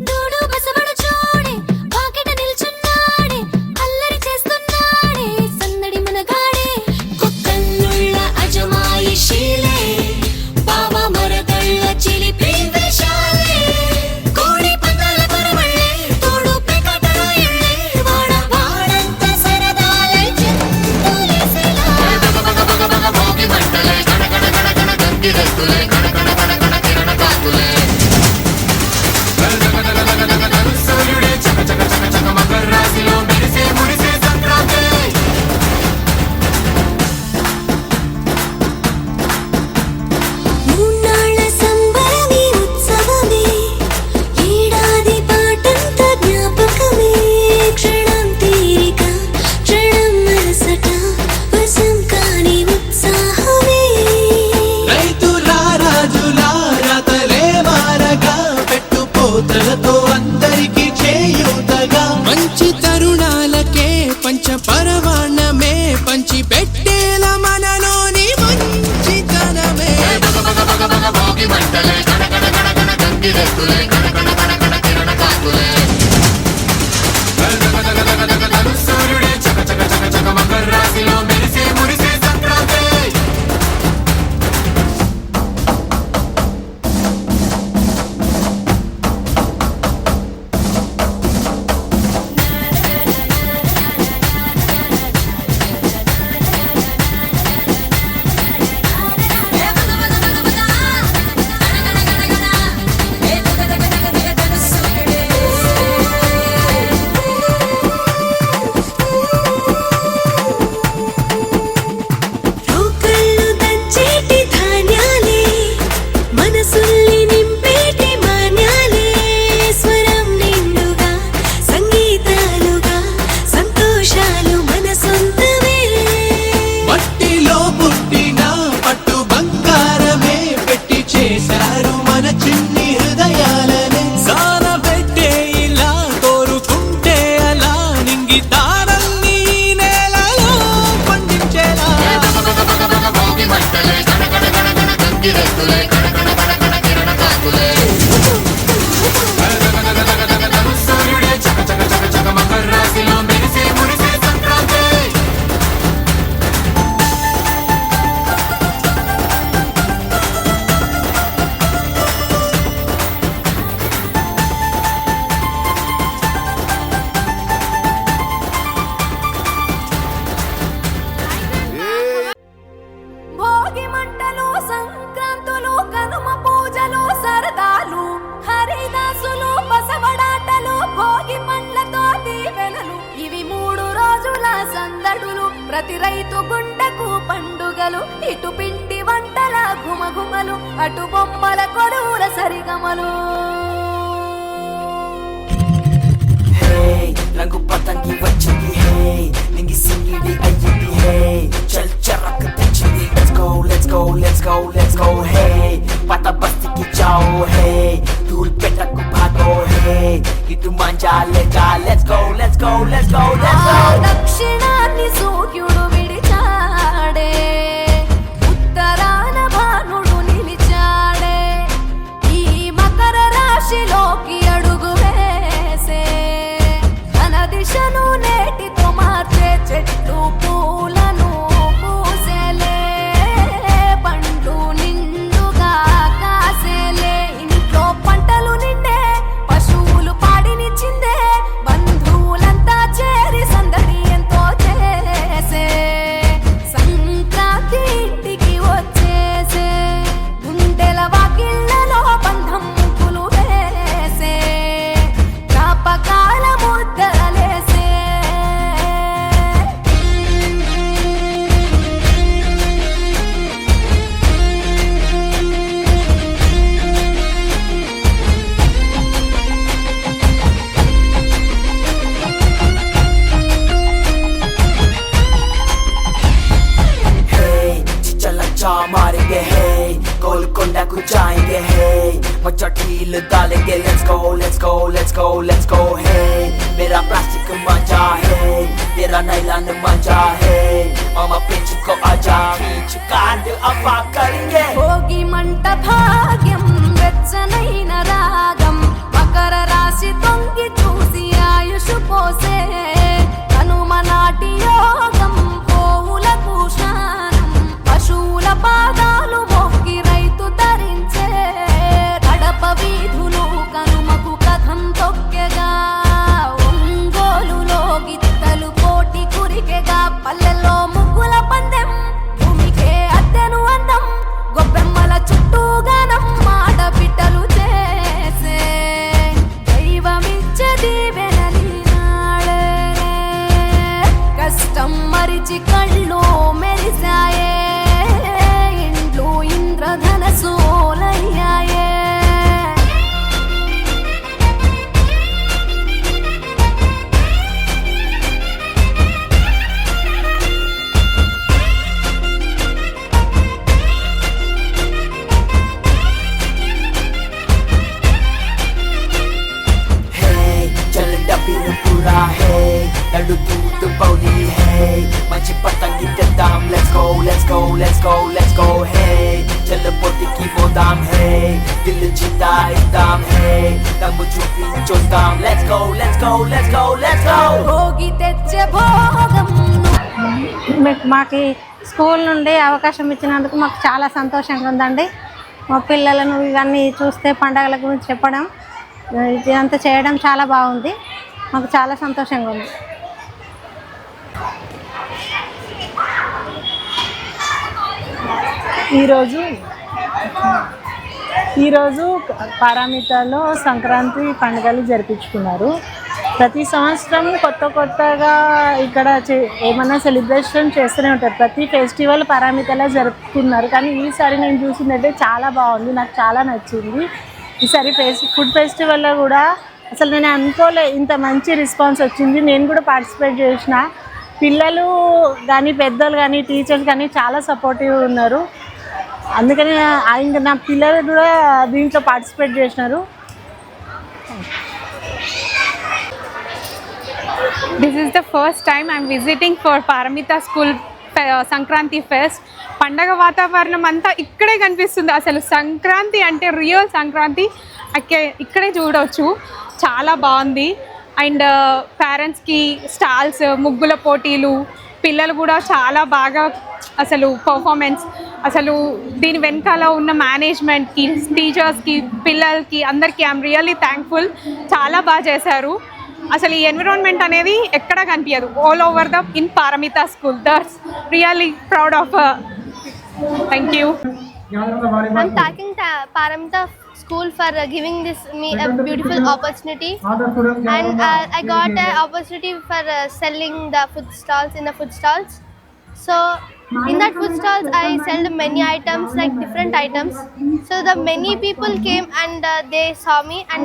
దూడు బసవడు చూడే పాకెట నిల్చున్నాడే అల్లరి చేస్తున్నాడే సందడి మనగాడే కుక్కన్నుళ్ళ అజమాయిషీలే బావ మరదళ్ళ చిలిపి వేషాలే కోడి పందాల పరమళ్ళే తోడు పెకటరాయళ్ళే వాడ వాడంత సరదాలై చింతులేసేలా భోగి మంటలే గడగడ గడగడ గంగిరెద్దులే గడగడ గడగడ కిరణ కాకులే సూర్యుడే చక చక చక చక మకర రాశిలో మెరిసే మురిసే సంక్రాంతి మూన్నాళ్ళ సంబరమే ఉత్సవమే ఏడాది పాటంత జ్ఞాపకమే క్షణం తీరిక క్షణం మరసట వశం కాని ఉత్సాహమే రైతుల రాజుల రాతలే మారగా పెట్టుపోతలతో అందరికీ చేయూతగా మంచి తరుణాలకే పంచ పరవాణమే పంచి పెట్టేల మనలోని మంచితనమే భోగి మంటలే గడగడ గడగడ గంగిరెద్దులే గడగడ గడగడ కిరణ కాకులే సూర్యుడే చక చక చక చక మకర రాశిలో మెరిసే మురిసే సంక్రాంతి రోకళ్ళు దంచేటి ధాన్యాలే మనసుల్ని నింపేటి మాన్యాలే స్వరం నిండుగా సంగీతాలుగా సంతోషాలు మన సొంతమే మట్టిలో పుట్టిన పట్టు బంగారమే పెట్టి చేశారు మన చిన్ని హృదయాలనే సార పెట్టే ఇలా కోరుకుంటే అలా నింగి తారల్ని నేలలో పండించేలా భోగి మంటలే గడగడ గడగడ గంగిరెద్దులే గడగడ గడగడ కిరణ కాకులే సూర్యుడే చక చక చక చక మకర రాశిలో మెరిసే మురిసే సంక్రాంతి భోగి మంటలు సంక్రాంతులు కనుమ పూజలు సరదాలు హరిదాసులు బసవడాటలు భోగి పండ్లతో దీవెనలు ఇవి 3 రోజుల సందడులు ప్రతి రైతు గుండెకు పండుగలు ఇటు పిండి వంటల ఘుమఘుమలు అటు బొమ్మల కొలువుల సరిగమలు Hey, రంగు పతంగి వచ్చింది hey నింగి సింగిడి అయ్యింది hey చల్ చరక్ తెచ్చింది let's go let's go let's go let's go hey పత బస్తికి జాओ hey ధూల్ పెట్టకు భాగో hey ఇటు manja లేగా let's go let's go let's go let's go దక్షిణాన్ని సూర్యుడు విడిచాడే ఉత్తరాన భానుడు నిలిచాడే ఈ మకర రాశిలోకి అడుగు వేసే తన దిశను నేటితో ढील डालेंगे let's go let's go let's go let's go hey मेरा प्लास्टिक मजा है तेरा नाइलॉन मजा है मामा पिंच को आजा खींच काट अफा करेंगे భోగి మంట భాగ్యం వెచ్చనైన రాగం మకర రాశి తొంగి చూసి ఆయుష్ పోసే కనుమ నాటి యోగం పోవులకు స్నానం పశువుల పాదాలు మొక్కి రైతు ధరించే కడప వీధులు కనుమకు కథం తొక్కెగా ఒంగోలులో గిత్తలు పోటీ కురికెగా పల్లెల్లో ముగ్గుల పందెం భూమికే అద్దెను అందం గొప్పెమ్మల చుట్టూ గానం ఆడబిడ్డలు చేసే దైవమిచ్చే దీవెనలి నాడే కష్టం మరిచి కళ్ళు మెరిసాయే ఇండ్లు ఇంద్రధనసోలయ్యాయే चल डबीर पूरा है लड्डू दूध पौली है मच्छी पतंगी के दाम let's go let's go let's go let's go hey चल पोटी की मोदाम है दिल जीता एकदम है दम चुपी चोदाम let's go let's go let's go let's go Bhogi తెచ్చే భోగం మాకు స్కూల్ నుండి అవకాశం ఇచ్చినందుకు మాకు చాలా సంతోషంగా ఉందండి. మా పిల్లలను ఇవన్నీ చూస్తే పండగల గురించి చెప్పడం ఇదంతా చేయడం చాలా బాగుంది. మాకు చాలా సంతోషంగా ఉంది. ఈరోజు పారామితాలో సంక్రాంతి పండుగలు జరిపించుకున్నారు. ప్రతి సంవత్సరం కొత్తగా ఇక్కడ ఏమైనా సెలబ్రేషన్ చేస్తూనే ఉంటారు. ప్రతి ఫెస్టివల్ పారామితాలో జరుపుకున్నారు. కానీ ఈసారి నేను చూసినట్టే చాలా బాగుంది, నాకు చాలా నచ్చింది. ఈసారి ఫుడ్ ఫెస్టివల్లో కూడా అసలు నేను అనుకోలే ఇంత మంచి రెస్పాన్స్ వచ్చింది. నేను కూడా పార్టిసిపేట్ చేసిన. పిల్లలు కానీ పెద్దలు కానీ టీచర్స్ కానీ చాలా సపోర్టివ్ ఉన్నారు. అందుకని ఇంకా నా పిల్లలు కూడా దీంట్లో పార్టిసిపేట్ చేసినారు. This is the first time I'm visiting for Paramita School Sankranti pest. పండగ వాతావరణం అంతా ఇక్కడే కనిపిస్తుంది. అసలు సంక్రాంతి అంటే రియల్ సంక్రాంతి ఇక్కడే చూడవచ్చు. చాలా బాగుంది. అండ్ పేరెంట్స్కి స్టాల్స్, ముగ్గుల పోటీలు, పిల్లలు కూడా చాలా బాగా అసలు పర్ఫార్మెన్స్, అసలు దీని వెనకాల ఉన్న మేనేజ్మెంట్కి, టీచర్స్కి, పిల్లలకి అందరికీ ఐఎమ్ రియల్లీ థ్యాంక్ఫుల్. చాలా బాగా చేశారు. అసలు ఈ ఎన్విరాన్మెంట్ అనేది ఎక్కడ కనిపించదు. All over the in Paramita school. That's really proud of. Thank you. I'm thanking Paramita School for giving me a beautiful opportunity, and I got an opportunity for selling the food stalls in the food stalls. So in that food stalls I sold many items, like different items. So the many people came and they saw me, and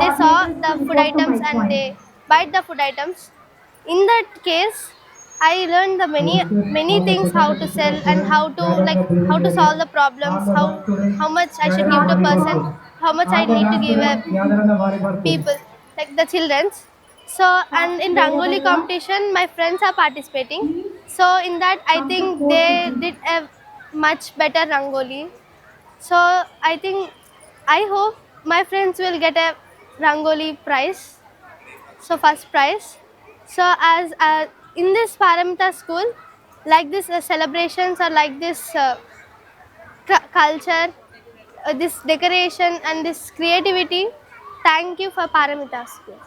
they saw the food items and they bought the food items. In that case I learned the many things, how to sell and how to solve the problems, how much I should give to a person, how much I need to give a people, like the children's. So, and in Rangoli competition my friends are participating. So in that I think they did a much better Rangoli. So I hope my friends will get a Rangoli prize, so first prize. So as in this Paramita school, like this celebrations or like this culture, this decoration and this creativity, thank you for Paramita school.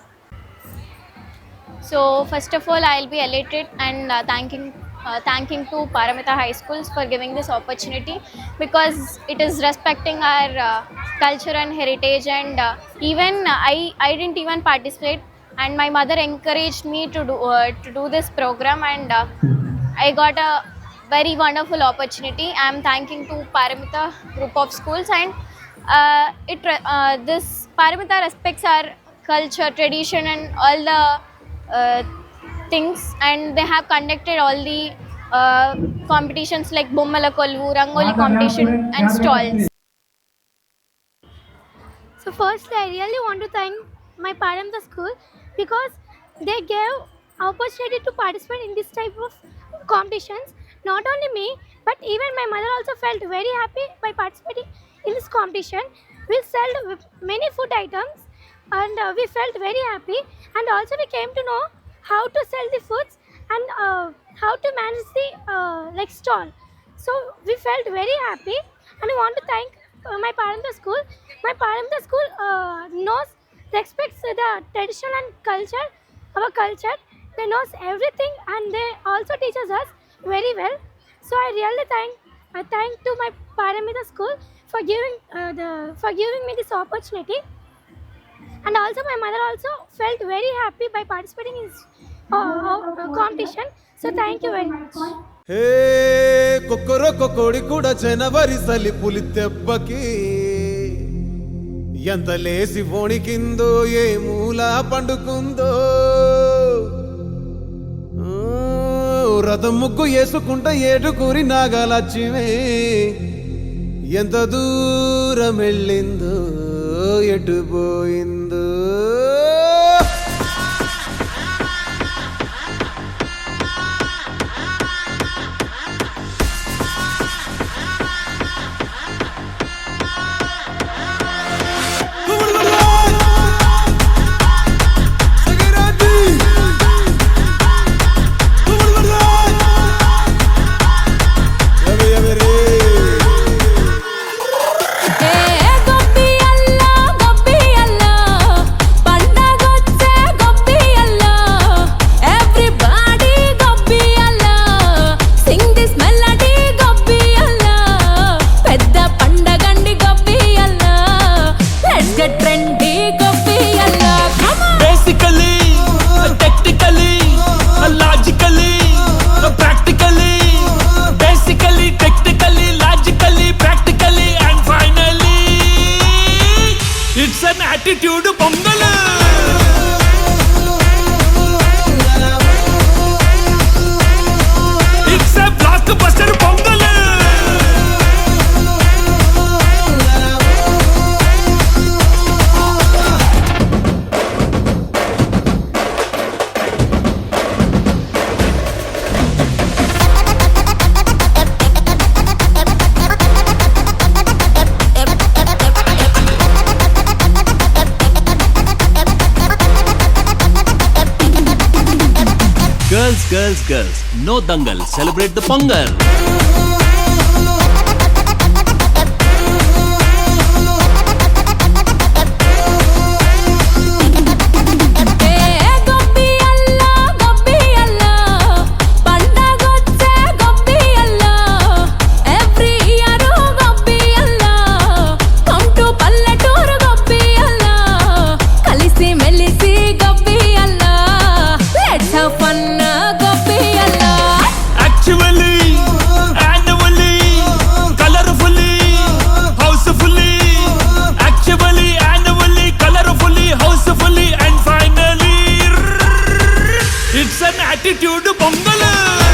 So first of all I'll be elated and thanking to Paramita High Schools for giving this opportunity, because it is respecting our culture and heritage. And even I didn't even participate, and my mother encouraged me to do this program, and I got a very wonderful opportunity. I am thanking to Paramita group of schools, and this Paramita respects our culture, tradition and all the things, and they have conducted all the competitions like Bommala Kolvu, Rangoli competition and stalls. So firstly, I really want to thank my Paramita school because they gave opportunity to participate in this type of competitions. Not only me, but even my mother also felt very happy by participating in this competition. We sold many food items and we felt very happy, and also we came to know how to sell the foods and how to manage the stall. So we felt very happy, and I want to thank my Paramita school. My Paramita school respects the tradition and culture, our culture. They knows everything, and they also teaches us very well. So I really thank to my Paramita school for giving me this opportunity. And also my mother also felt very happy by participating in this competition. So thank you very much. హే కొక్కరొక్క కోడి కూడా జనవరి సలి పులి దెబ్బకి ఎంత లేసి వణికిందో ఏ మూల పండుకుందో రథం ముగ్గు వేసుకుంట ఏడుకూరి నాగలచ్చిమే ఎంత దూరం వెళ్ళిందో ఎటు పోయిందో attitude pongal it's a block buster pongal Girls, no dangal, celebrate the Pongal. attitude pongal